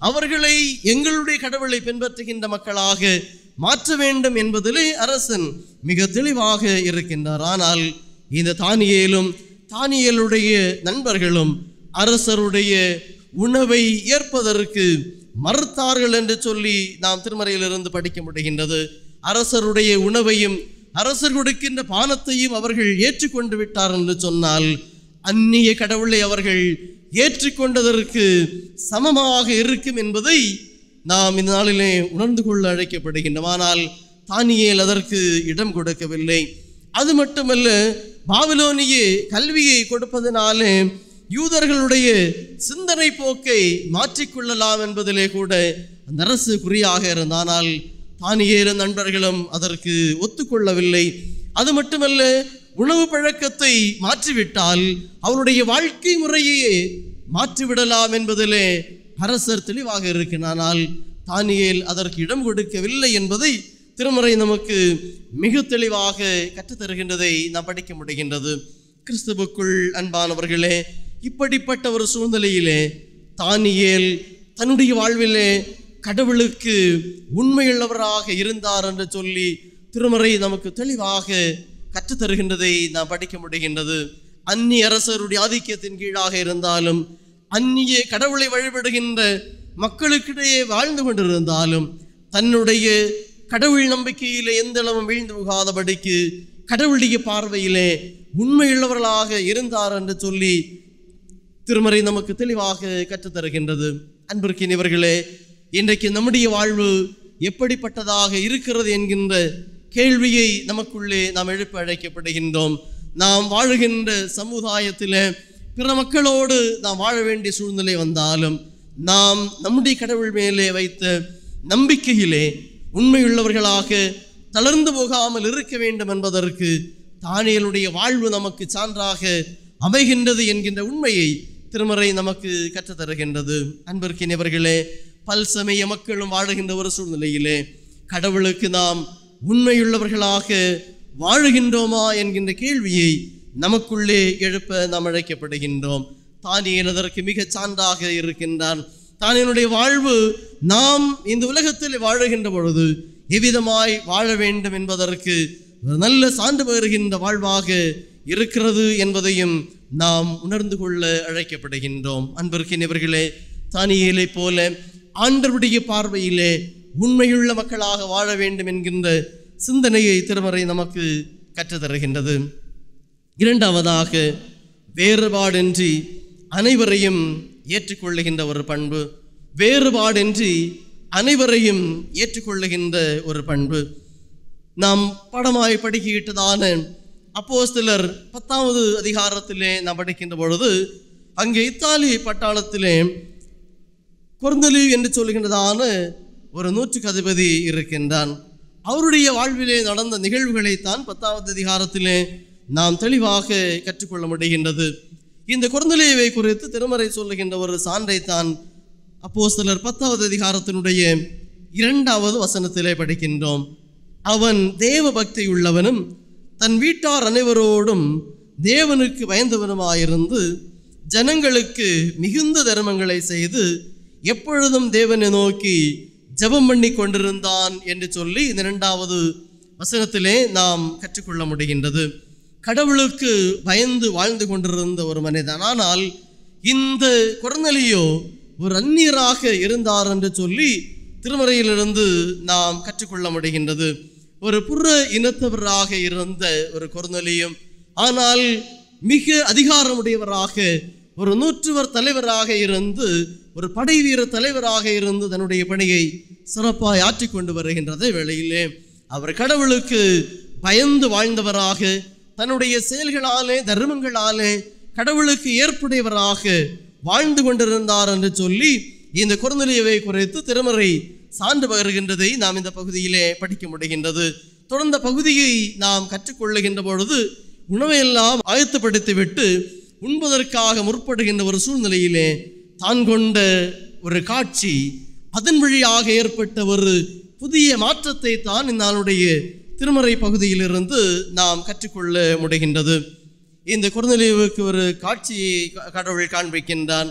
அவர்களை எங்களுடைய கடவுளை பின்பற்றுகின்ற மக்களாக மாற்ற வேண்டும் என்பதிலே அரசன் மிக தெளிவாக இருக்கின்றார். ஆனால் இந்த தானியேலும் தானியேலுடைய நண்பர்களும் அரசருடைய உணவை ஏற்பதற்கு மறுத்தார்கள் என்று சொல்லி நாம் திருமறையிலிருந்து படிக்க முடிகின்றது. அரசருடைய உணவையும் அரசர் கொடுக்கின்ற பானத்தையும் அவர்கள் ஏற்றுக்கொண்டு விட்டார் என்று சொன்னால் அந்நிய கடவுளை அவர்கள் ஏற்றுக்கொண்டதற்கு சமமாக இருக்கும் என்பதை நாம் இந்த நாளிலே உணர்ந்து கொள்ள அழைக்கப்படுகின்றோம். ஆனால் தானியேல் அதற்கு இடம் கொடுக்கவில்லை. அது மட்டுமல்ல, பாபிலோனிய கல்வியை கொடுப்பதனாலே யூதர்களுடைய சிந்தனை போக்கை மாற்றிக்கொள்ளலாம் என்பதிலே கூட அந்த அரசு குறியாக இருந்தானால் தானியேலும் நண்பர்களும் அதற்கு ஒத்துக்கொள்ளவில்லை. அது மட்டுமல்ல, உணவு பழக்கத்தை மாற்றிவிட்டால் அவருடைய வாழ்க்கை முறையே மாற்றிவிடலாம் என்பதிலே அரசர் தெளிவாக இருக்கிறானால் தானியேல் அதற்கு இடம் கொடுக்கவில்லை என்பதை திருமறை நமக்கு மிக தெளிவாக கற்றுத்தருகின்றதை நாம் படிக்க முடிகின்றது. கிறிஸ்துவுக்குள் அன்பானவர்களே, இப்படிப்பட்ட ஒரு சூழ்நிலையிலே தானியேல் தன்னுடைய வாழ்விலே கடவுளுக்கு உண்மையுள்ளவராக இருந்தார் என்று சொல்லி திருமறை நமக்கு தெளிவாக கற்றுத்தருகின்றதை நாம் படிக்க முடிகின்றது. அந்நிய அரசருடைய ஆதிக்கத்தின் கீழாக இருந்தாலும் அந்நிய கடவுளை வழிபடுகின்ற மக்களுக்கிடையே வாழ்ந்து கொண்டிருந்தாலும் தன்னுடைய கடவுள் நம்பிக்கையிலே எந்த அளவும் வீழ்ந்து போகாதபடிக்கு கடவுளுடைய பார்வையிலே உண்மையுள்ளவர்களாக இருந்தார் என்று சொல்லி திருமறை நமக்கு தெளிவாக கற்றுத்தருகின்றது. அன்பிற்கினியவர்களே, இன்றைக்கு நம்முடைய வாழ்வு எப்படிப்பட்டதாக இருக்கிறது என்கின்ற கேள்வியை நமக்குள்ளே நாம் எழுப்ப அழைக்கப்படுகின்றோம். நாம் வாழுகின்ற சமுதாயத்தில் பிற மக்களோடு நாம் வாழ வேண்டிய சூழ்நிலை வந்தாலும் நாம் நம்முடைய கடவுள் மேலே வைத்த நம்பிக்கையிலே உண்மையுள்ளவர்களாக தளர்ந்து போகாமல் இருக்க வேண்டும் என்பதற்கு தானியேலுடைய வாழ்வு நமக்கு சான்றாக அமைகின்றது என்கின்ற உண்மையை திருமறை நமக்கு கற்றுத்தருகின்றது. அன்பிற்கினியவர்களே, பல்சமய மக்களும் வாழுகின்ற ஒரு சூழ்நிலையிலே கடவுளுக்கு நாம் உண்மையுள்ளவர்களாக வாழுகின்றோமா என்கின்ற கேள்வியை நமக்குள்ளே எழுப்ப நாம் அழைக்கப்படுகின்றோம். தானியேல் அதற்கு மிகச் சான்றாக இருக்கின்றான். தானியேலுடைய வாழ்வு நாம் இந்த உலகத்தில் வாழுகின்ற பொழுது எவ்விதமாய் வாழ வேண்டும் என்பதற்கு ஒரு நல்ல சான்று பகருகின்ற வாழ்வாக இருக்கிறது என்பதையும் நாம் உணர்ந்து கொள்ள அழைக்கப்படுகின்றோம். அன்பிற்கினியவர்களே, தானியேலை போல ஆண்டவருடைய பார்வையிலே உண்மையுள்ள மக்களாக வாழ வேண்டும் என்கின்ற சிந்தனையை திருமறை நமக்கு கற்றுத்தருகின்றது. இரண்டாவதாக, வேறுபாடின்றி அனைவரையும் ஏற்றுக்கொள்ளுகின்ற ஒரு பண்பு. வேறுபாடின்றி அனைவரையும் ஏற்றுக்கொள்ளுகின்ற ஒரு பண்பு. நாம் பாடமாய் படிக்கிட்டதான அப்போஸ்தலர் 10வது அதிகாரத்திலே நாம் படிக்கின்ற பொழுது அங்கே இத்தாலி பட்டாளத்திலே கொர்நேலியு என்று சொல்லுகின்றதான ஒரு நூற்றுக்கு அதிபதி இருக்கின்றான். அவருடைய வாழ்விலே நடந்த நிகழ்வுகளைத்தான் 10வது அதிகாரத்திலே நாம் தெளிவாக கற்றுக்கொள்ள முடிகின்றது. இந்த கொர்நேலியுவை குறித்து திருமறை சொல்லுகின்ற ஒரு சான்றைத்தான் அப்போஸ்தலர் 10வது அதிகாரத்தினுடைய 2வது வசனத்திலே படிக்கின்றோம். அவன் தேவ பக்தி உள்ளவனும் தன் வீட்டார் அனைவரோடும் தேவனுக்கு பயந்தவனுமாயிருந்து ஜனங்களுக்கு மிகுந்த தர்மங்களை செய்து எப்பொழுதும் தேவனை நோக்கி ஜெபம் பண்ணி கொண்டிருந்தான் என்று சொல்லி இந்த 2வது வசனத்திலே நாம் கற்றுக்கொள்ள முடிகின்றது. கடவுளுக்கு பயந்து வாழ்ந்து கொண்டிருந்த ஒரு மனிதன். ஆனால் இந்த கொர்நேலியு ஒரு அந்நியராக இருந்தார் என்று சொல்லி திருமறையிலிருந்து நாம் கற்றுக்கொள்ள முடிகின்றது. ஒரு புற இனத்தவராக இருந்த ஒரு கொர்நேலியு, ஆனால் மிக அதிகாரமுடையவராக, ஒரு 100 தலைவராக இருந்து, ஒரு படை வீர தலைவராக இருந்து தன்னுடைய பணியை சிறப்பாக ஆற்றிக்கொண்டு வருகின்றது வேளையிலே அவர் கடவுளுக்கு பயந்து வாழ்ந்தவராக, தன்னுடைய செயல்களாலே தர்மங்களாலே கடவுளுக்கு ஏற்புடையவராக வாழ்ந்து கொண்டிருந்தார் என்று சொல்லி இந்த கொர்நேலியுவை குறித்து திருமறை சான்று பகருகின்றதை நாம் இந்த பகுதியிலே படிக்க முடிகின்றது. தொடர்ந்த பகுதியை நாம் கற்றுக்கொள்ளுகின்ற பொழுது உணவையெல்லாம் ஆயத்தப்படுத்திவிட்டு உண்பதற்காக முற்படுகின்ற ஒரு சூழ்நிலையிலே தான் கொண்ட ஒரு காட்சி, அதன் வழியாக ஏற்பட்ட ஒரு புதிய மாற்றத்தை தான் இந்நாளுடைய திருமறை பகுதியிலிருந்து நாம் கற்றுக்கொள்ள முடிகின்றது. இந்த கொர்நேலியுவுக்கு ஒரு காட்சியை கடவுள் காண்பிக்கின்றான்.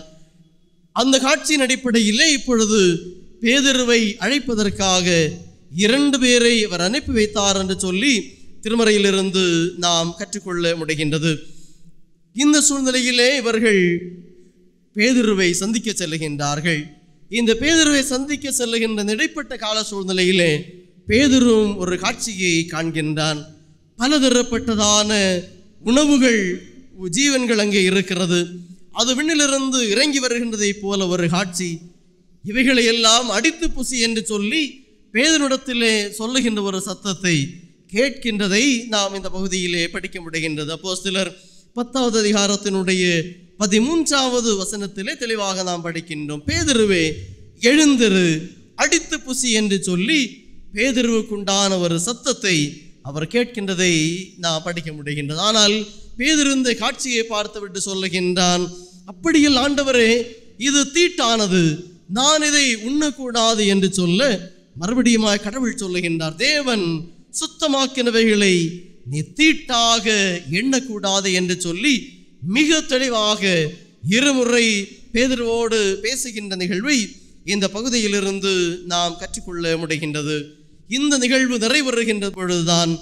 அந்த காட்சியின் அடிப்படையிலே இப்பொழுது பேதுருவை அழைப்பதற்காக 2 பேரை அவர் அனுப்பி வைத்தார் என்று சொல்லி திருமறையிலிருந்து நாம் கற்றுக்கொள்ள முடிகின்றது. இந்த சூழ்நிலையிலே இவர்கள் பேதுருவை சந்திக்க செல்லுகின்றார்கள். இந்த பேதுருவை சந்திக்க செல்லுகின்ற இடைப்பட்ட கால சூழ்நிலையிலே பேதுரும் ஒரு காட்சியை காண்கின்றான். பலதரப்பட்டதான உணவுகள், ஜீவன்கள் அங்கே இருக்கிறது. அது விண்ணிலிருந்து இறங்கி வருகின்றதை போல ஒரு காட்சி. இவைகளை எல்லாம் அடித்து புசி என்று சொல்லி பேதுருவிடத்திலே சொல்லுகின்ற ஒரு சத்தத்தை கேட்கின்றதை நாம் இந்த பகுதியிலே படிக்க முடிகின்றது. அப்போஸ்தலர் 10வது அதிகாரத்தினுடைய 13வது வசனத்திலே தெளிவாக நாம் படிக்கின்றோம். பேதுருவே எழுந்திரு, அடித்து புசி என்று சொல்லி பேதுருவுக்குண்டான ஒரு சத்தத்தை அவர் கேட்கின்றதை நாம் படிக்க முடிகின்றது. ஆனால் பேதுரு இந்த காட்சியை பார்த்துவிட்டு சொல்லுகின்றான், அப்படியில் ஆண்டவரே, இது தீட்டானது, நான் இதை உண்ணக்கூடாது என்று சொல்ல மறுபடியும் கடவுள் சொல்லுகின்றார், தேவன் சுத்தமாக்கினவைகளை நீ தீட்டாக எண்ணக்கூடாது என்று சொல்லி மிக தெளிவாக இருமுறை பேதுருவோடு பேசுகின்ற நிகழ்வை இந்த பகுதியிலிருந்து நாம் கற்றுக்கொள்ள முடிகின்றது. இந்த நிகழ்வு நிறைவேறுகின்ற பொழுதுதான்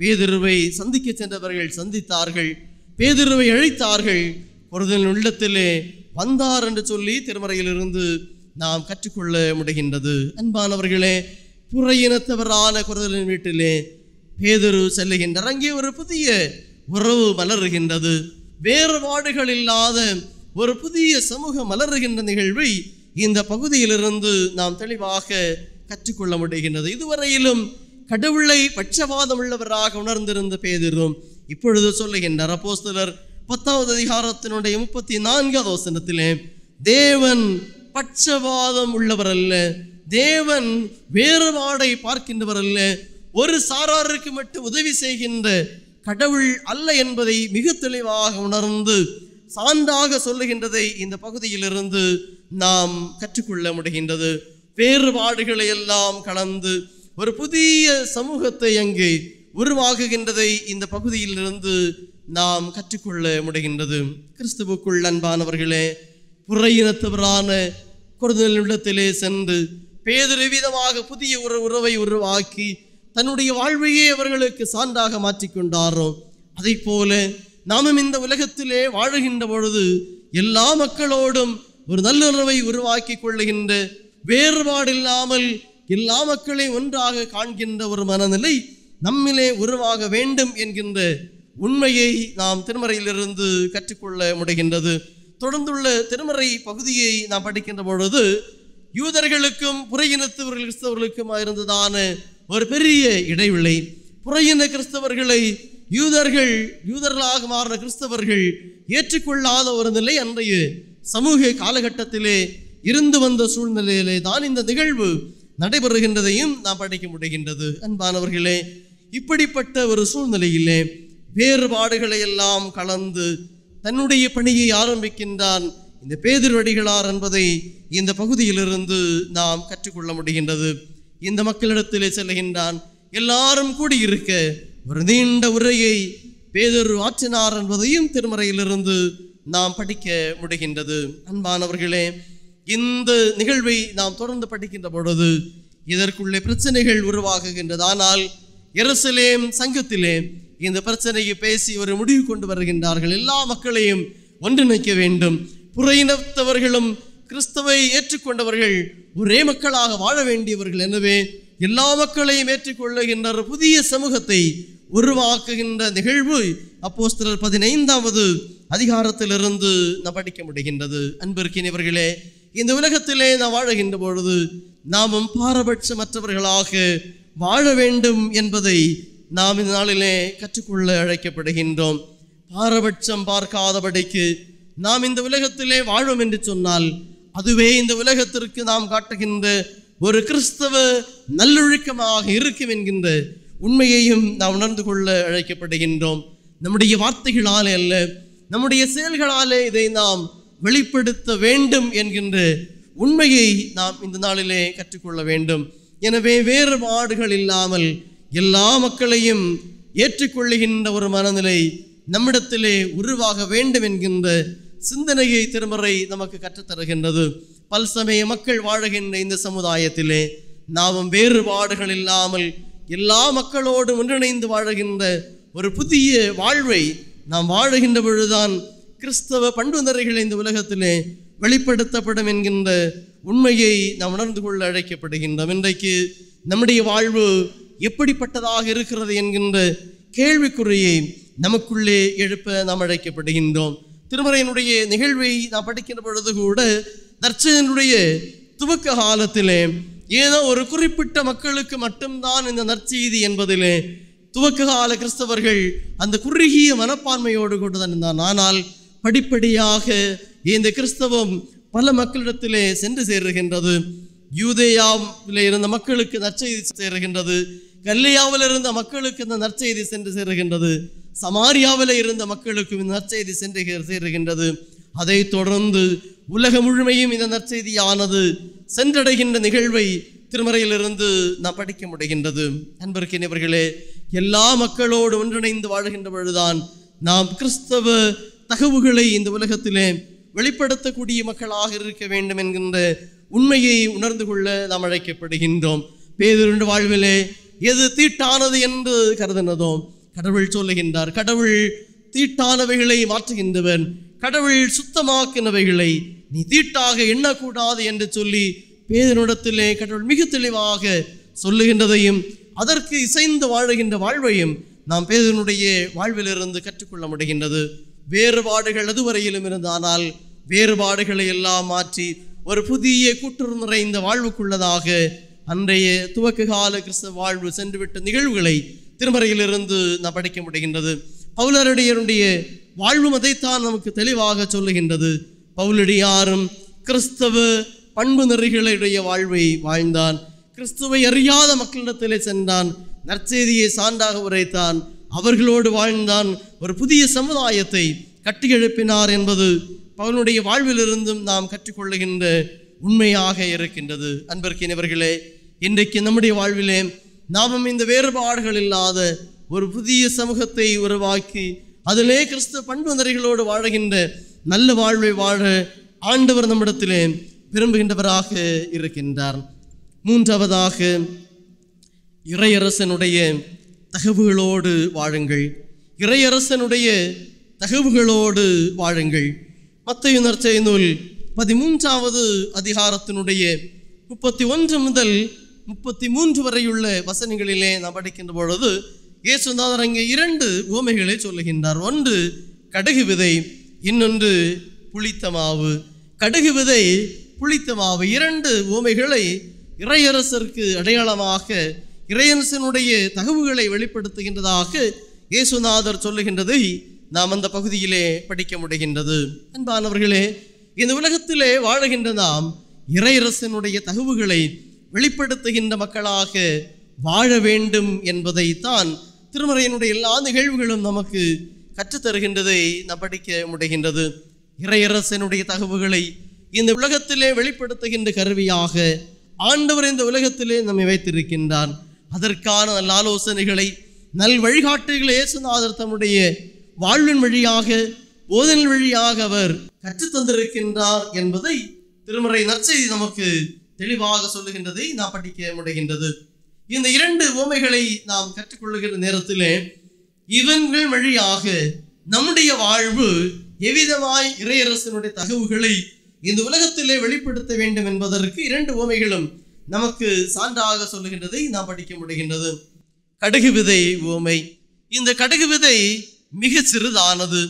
பேதுருவை சந்திக்க சென்றவர்கள் சந்தித்தார்கள், பேதுருவை அழைத்தார்கள், ஒருதன் உள்ளத்திலே வந்தார் என்று சொல்லி திருமறையிலிருந்து நாம் கற்றுக்கொள்ள முடிகின்றது. அன்பானவர்களே, புற இனத்தவரான கொர்நேலியுவின் வீட்டிலே பேதுரு செல்லுகின்றார். அங்கே ஒரு புதிய உறவு மலருகின்றது. வேறுபாடுகள் இல்லாத ஒரு புதிய சமூகம் மலருகின்ற நிகழ்வை இந்த பகுதியிலிருந்து நாம் தெளிவாக கற்றுக்கொள்ள முடிகின்றது. இதுவரையிலும் கடவுளை பட்சபாதம் உள்ளவராக உணர்ந்திருந்த பேதுரு இப்பொழுது சொல்லுகின்றார். அப்போஸ்தலர் 10வது அதிகாரத்தினுடைய 34வது வசனத்திலே, தேவன் பட்சபாதம் உள்ளவர் அல்ல, தேவன் வேறுபாடை பார்க்கின்றவர் அல்ல, ஒரு சாராருக்கு மட்டும் உதவி செய்கின்ற கடவுள் அல்ல என்பதை மிக தெளிவாக உணர்ந்து சான்றாக சொல்லுகின்றதை இந்த பகுதியிலிருந்து நாம் கற்றுக்கொள்ள முடிகின்றது. வேறுபாடுகளை எல்லாம் கலந்து ஒரு புதிய சமூகத்தை அங்கே உருவாகுகின்றதை இந்த பகுதியிலிருந்து நாம் கற்றுக்கொள்ள முடிகின்றது. கிறிஸ்துவுக்குள் அன்பானவர்களே, புறையினத்தவரான கொரிந்தியரிடத்திலே சென்று பேதுரு விதமாக புதிய உறவை உருவாக்கி தன்னுடைய வாழ்வையே அவர்களுக்கு சான்றாக மாற்றிக்கொண்டாரோ, அதை போல நாமும் இந்த உலகத்திலே வாழுகின்ற பொழுது எல்லா மக்களோடும் ஒரு நல்லுறவை உருவாக்கி கொள்ளுகின்ற, வேறுபாடில்லாமல் எல்லா மக்களையும் ஒன்றாக காண்கின்ற ஒரு மனநிலை நம்மிலே உருவாக வேண்டும் என்கின்ற உண்மையை நாம் திருமறையிலிருந்து கற்றுக்கொள்ள முடிகின்றது. தொடர்ந்துள்ள திருமறை பகுதியை நாம் படிக்கின்ற பொழுது யூதர்களுக்கும் புறையினத்தவர்கள் கிறிஸ்தவர்களுக்கும் இருந்ததான ஒரு பெரிய இடைவெளி, புறையின கிறிஸ்தவர்களை யூதர்களாக மாறின கிறிஸ்தவர்கள் ஏற்றுக்கொள்ளாத ஒரு நிலை அன்றைய சமூக காலகட்டத்திலே இருந்து வந்த சூழ்நிலையிலே தான் இந்த நிகழ்வு நடைபெறுகின்றதையும் நாம் படிக்க முடிகின்றது. அன்பானவர்களே, இப்படிப்பட்ட ஒரு சூழ்நிலையிலே வேறுபாடுகளை எல்லாம் கலந்து தன்னுடைய பணியை ஆரம்பிக்கின்றான் இந்த பேதுருவடிகளார் என்பதை இந்த பகுதியிலிருந்து நாம் கற்றுக்கொள்ள முடிகின்றது. இந்த மக்களிடத்திலே செல்கின்றான். எல்லாரும் கூடியிருக்க ஒரு நீண்ட உரையை பேதுரு ஆற்றினார் என்பதையும் திருமறையிலிருந்து நாம் படிக்க முடிகின்றது. அன்பானவர்களே, இந்த நிகழ்வை நாம் தொடர்ந்து படிக்கின்ற பொழுது இதற்குள்ளே பிரச்சனைகள் உருவாகுகின்றது. ஆனால் எருசலேம் சங்கத்திலே இந்த பிரச்சனையை பேசி ஒரு முடிவு கொண்டு வருகின்றார்கள். எல்லா மக்களையும் ஒன்றிணைக்க வேண்டும், புறையினத்தவர்களும் கிறிஸ்துவை ஏற்றுக்கொண்டவர்கள் ஒரே மக்களாக வாழ வேண்டியவர்கள். எனவே எல்லா மக்களையும் ஏற்றுக்கொள்ளுகின்ற ஒரு புதிய சமூகத்தை உருவாக்குகின்ற நிகழ்வு அப்போஸ்தலர் 15வது அதிகாரத்திலிருந்து நாம் படிக்க முடிகின்றது. அன்பிற்கினியவர்களே, இந்த உலகத்திலே நாம் வாழுகின்ற பொழுது நாமும் பாரபட்சமற்றவர்களாக வாழ வேண்டும் என்பதை நாம் இந்த நாளிலே கற்றுக்கொள்ள அழைக்கப்படுகின்றோம். பாரபட்சம் பார்க்காதபடிக்கு நாம் இந்த உலகத்திலே வாழும் என்று சொன்னால் அதுவே இந்த உலகத்திற்கு நாம் காட்டுகின்ற ஒரு கிறிஸ்தவ நல்லொழுக்கமாக இருக்கும் என்கின்ற உண்மையையும் நாம் உணர்ந்து கொள்ள அழைக்கப்படுகின்றோம். நம்முடைய வார்த்தைகளாலே அல்ல, நம்முடைய செயல்களாலே இதை நாம் வெளிப்படுத்த வேண்டும் என்கின்ற உண்மையை நாம் இந்த நாளிலே கற்றுக்கொள்ள வேண்டும். எனவே வேறுபாடுகள் இல்லாமல் எல்லா மக்களையும் ஏற்றுக்கொள்ளுகின்ற ஒரு மனநிலை நம்மிடத்திலே உருவாக வேண்டும் என்கின்ற சிந்தனையை திருமறை நமக்கு கற்றுத்தருகின்றது. பல்சமய மக்கள் வாழுகின்ற இந்த சமுதாயத்திலே நாமும் வேறுபாடுகள் இல்லாமல் எல்லா மக்களோடு ஒன்றிணைந்து வாழுகின்ற ஒரு புதிய வாழ்வை நாம் வாழுகின்ற பொழுதுதான் கிறிஸ்தவ பண்புநெறிகள் இந்த உலகத்திலே வெளிப்படுத்தப்படும் என்கின்ற உண்மையை நாம் உணர்ந்து கொள்ள அழைக்கப்படுகின்றோம். இன்றைக்கு நம்முடைய வாழ்வு எப்படிப்பட்டதாக இருக்கிறது என்கின்ற கேள்விக்குறியை நமக்குள்ளே எழுப்ப நாம் அழைக்கப்படுகின்றோம். திருமறையினுடைய நிகழ்வை நாம் படிக்கின்ற பொழுது கூட நற்செய்தியினுடைய துவக்க காலத்திலே ஏதோ ஒரு குறிப்பிட்ட மக்களுக்கு மட்டும்தான் இந்த நற்செய்தி என்பதிலே துவக்க கால கிறிஸ்தவர்கள் அந்த குறுகிய மனப்பான்மையோடு கொண்டுதான் இருந்தான். ஆனால் படிப்படியாக இந்த கிறிஸ்தவம் பல மக்களிடத்திலே சென்று சேருகின்றது. யூதேயாவிலே இருந்த மக்களுக்கு நற்செய்தி சேருகின்றது, கல்லியாவில் இருந்த மக்களுக்கு இந்த நற்செய்தி சென்று சேருகின்றது, சமாரியாவில் இருந்த மக்களுக்கு இந்த நற்செய்தி சென்று சேருகின்றது. அதை தொடர்ந்து உலகம் முழுமையும் இந்த நற்செய்தியானது சென்றடைகின்ற நிகழ்வை திருமறையிலிருந்து நாம் படிக்க முடிகின்றது. அன்பிற்கினியவர்களே, எல்லா மக்களோடு ஒன்றிணைந்து வாழ்கின்ற பொழுதுதான் நாம் கிறிஸ்தவ தகவுகளை இந்த உலகத்திலே வெளிப்படுத்தக்கூடிய மக்களாக இருக்க வேண்டும் என்கின்ற உண்மையை உணர்ந்து கொள்ள நாம் அழைக்கப்படுகின்றோம். பேதுரு வாழ்விலே எது தீட்டானது என்று கருதினதோ கடவுள் சொல்லுகின்றார், கடவுள் தீட்டானவைகளை மாற்றுகின்றவன், கடவுள் சுத்தமாக்கினவைகளை நீ தீட்டாக எண்ணக்கூடாது என்று சொல்லி பேதுருவிடத்திலே கடவுள் மிக தெளிவாக சொல்லுகின்றதையும் அதற்கு இசைந்து வாழுகின்ற வாழ்வையும் நாம் பேதுருவினுடைய வாழ்விலிருந்து கற்றுக்கொள்ள முடிகின்றது. வேறுபாடுகள் அதுவரையிலும் இருந்தானால் வேறுபாடுகளை எல்லாம் மாற்றி ஒரு புதிய கூட்டுறவு நிறைந்த வாழ்வுக்குள்ளதாக அன்றைய துவக்க கால கிறிஸ்தவ வாழ்வு சென்றுவிட்ட நிகழ்வுகளை திருமறையிலிருந்து நாம் படிக்க முடிகின்றது. பவுலடியாருடைய வாழ்வும் அதைத்தான் நமக்கு தெளிவாக சொல்லுகின்றது. பவுலடியாரும் கிறிஸ்தவ பண்பு நெறிகளுடைய வாழ்வை வாழ்ந்தான். கிறிஸ்துவை அறியாத மக்களிடத்திலே சென்றான், நற்செய்தியை சான்றாக உரைத்தான், அவர்களோடு வாழ்ந்தான், ஒரு புதிய சமுதாயத்தை கட்டியெழுப்பினார் என்பது பவுலுடைய வாழ்விலிருந்தும் நாம் கற்றுக்கொள்ளுகின்ற உண்மையாக இருக்கின்றது. அன்பிற்கினியவர்களே, இன்றைக்கு நம்முடைய வாழ்விலே நாமும் இந்த வேறுபாடுகள் இல்லாத ஒரு புதிய சமூகத்தை உருவாக்கி அதிலே கிறிஸ்துவ பண்பு நெறிகளோடு வாழுகின்ற நல்ல வாழ்வை வாழ ஆண்டவர் நம்மிடத்திலே விரும்புகின்றவராக இருக்கின்றார். மூன்றாவதாக, இறையரசனுடைய தகவுகளோடு வாழுங்கள். இறையரசனுடைய தகவுகளோடு வாழுங்கள். மத்தேயு நற்செய்தி நூல் 13வது அதிகாரத்தினுடைய 31 முதல் 33 வரையுள்ள வசனங்களிலே நாம் படிக்கின்ற பொழுது இயேசுநாதர் அங்கே 2 உவமைகளை சொல்லுகின்றார். ஒன்று கடுகு விதை, இன்னொன்று புளித்த மாவு. கடுகு விதை, புளித்த மாவு 2 உவமைகளை இறையரசருக்கு அடையாளமாக, இறையரசனுடைய தகவுகளை வெளிப்படுத்துகின்றதாக இயேசுநாதர் சொல்லுகின்றதை நாம் அந்த பகுதியிலே படிக்க முடிகின்றது. அன்பானவர்களே, இந்த உலகத்திலே வாழுகின்ற நாம் இறையரசனுடைய தகவுகளை வெளிப்படுத்துகின்ற மக்களாக வாழ வேண்டும் என்பதை தான் திருமறையினுடைய எல்லா நிகழ்வுகளும் நமக்கு கற்றுத்தருகின்றதை நாம் படிக்க முடிகின்றது. இறையரசனுடைய தகவுகளை இந்த உலகத்திலே வெளிப்படுத்துகின்ற கருவியாக ஆண்டவர் இந்த உலகத்திலே நம்மை வைத்திருக்கின்றார். அதற்கான நல்ல ஆலோசனைகளை, நல் வழிகாட்டுகளை இயேசுநாதர் தம்முடைய வாழ்வின் வழியாக, போதனை வழியாக அவர் கற்றுத்தந்திருக்கின்றார் என்பதை திருமறை நற்செய்தி நமக்கு தெளிவாக சொல்லுகின்றதை நாம் படிக்க முடிகின்றது. இந்த 2 உவமைகளை நாம் கற்றுக்கொள்ளுகிற நேரத்திலே இவங்கள் வழியாக நம்முடைய வாழ்வு எவ்விதமாய் இறையரசனுடைய தகவுகளை இந்த உலகத்திலே வெளிப்படுத்த வேண்டும் என்பதற்கு 2 உவமைகளும் நமக்கு சான்றாக சொல்லுகின்றதை நாம் படிக்க முடிகின்றது. கடுகு விதை உவமை. இந்த கடுகு விதை மிக சிறிதானது,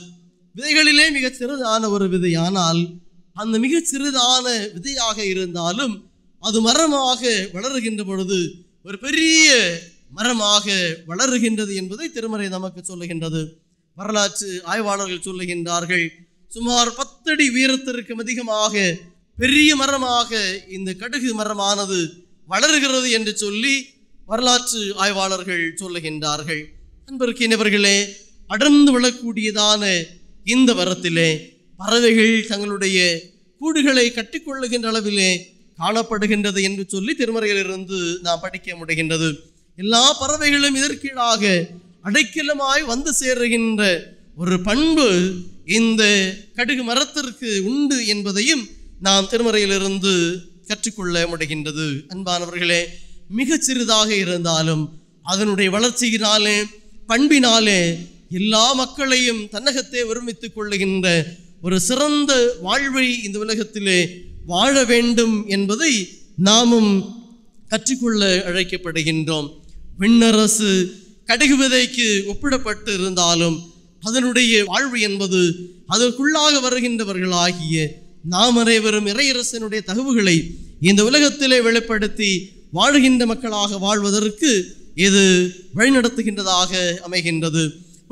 விதைகளிலே மிக சிறிதான ஒரு விதை. ஆனால் அந்த மிக சிறிதான விதையாக இருந்தாலும் அது மரமாக வளருகின்ற பொழுது ஒரு பெரிய மரமாக வளருகின்றது என்பதை திருமறை நமக்கு சொல்லுகின்றது. வரலாற்று ஆய்வாளர்கள் சொல்லுகின்றார்கள், சுமார் 10 அடி உயரத்திற்கும் அதிகமாக பெரிய மரமாக இந்த கடுகு மரமானது வளருகிறது என்று சொல்லி வரலாற்று ஆய்வாளர்கள் சொல்லுகின்றார்கள். அன்பிற்கினவர்களே, அடர்ந்து வளரக்கூடியதான இந்த மரத்திலே பறவைகள் தங்களுடைய கூடுகளை கட்டிக்கொள்ளுகின்ற அளவிலே காணப்படுகின்றது என்று சொல்லி திருமறையிலிருந்து நாம் படிக்க முடிகின்றது. எல்லா பறவைகளும் இதற்கீழாக அடைக்கலமாய் வந்து சேருகின்ற ஒரு பண்பு இந்த கடுகு மரத்திற்கு உண்டு என்பதையும் நாம் திருமறையிலிருந்து கற்றுக்கொள்ள முடிகின்றது. அன்பானவர்களே, மிக சிறிதாக இருந்தாலும் அதனுடைய வளர்ச்சியினாலே, பண்பினாலே எல்லா மக்களையும் தன்னகத்தே ஒருமித்துக் கொள்ளுகின்ற ஒரு சிறந்த வாழ்வை இந்த உலகத்திலே வாழ வேண்டும் என்பதை நாமும் கற்றுக்கொள்ள அழைக்கப்படுகின்றோம். விண்ணரசு கடுகு விதைக்கு ஒப்பிடப்பட்டு இருந்தாலும் அதனுடைய வாழ்வு என்பது அதற்குள்ளாக வருகின்றவர்களாகிய நாம் அனைவரும் இறையரசனுடைய தகவுகளை இந்த உலகத்திலே வெளிப்படுத்தி வாழ்கின்ற மக்களாக வாழ்வதற்கு இது வழிநடத்துகின்றதாக அமைகின்றது.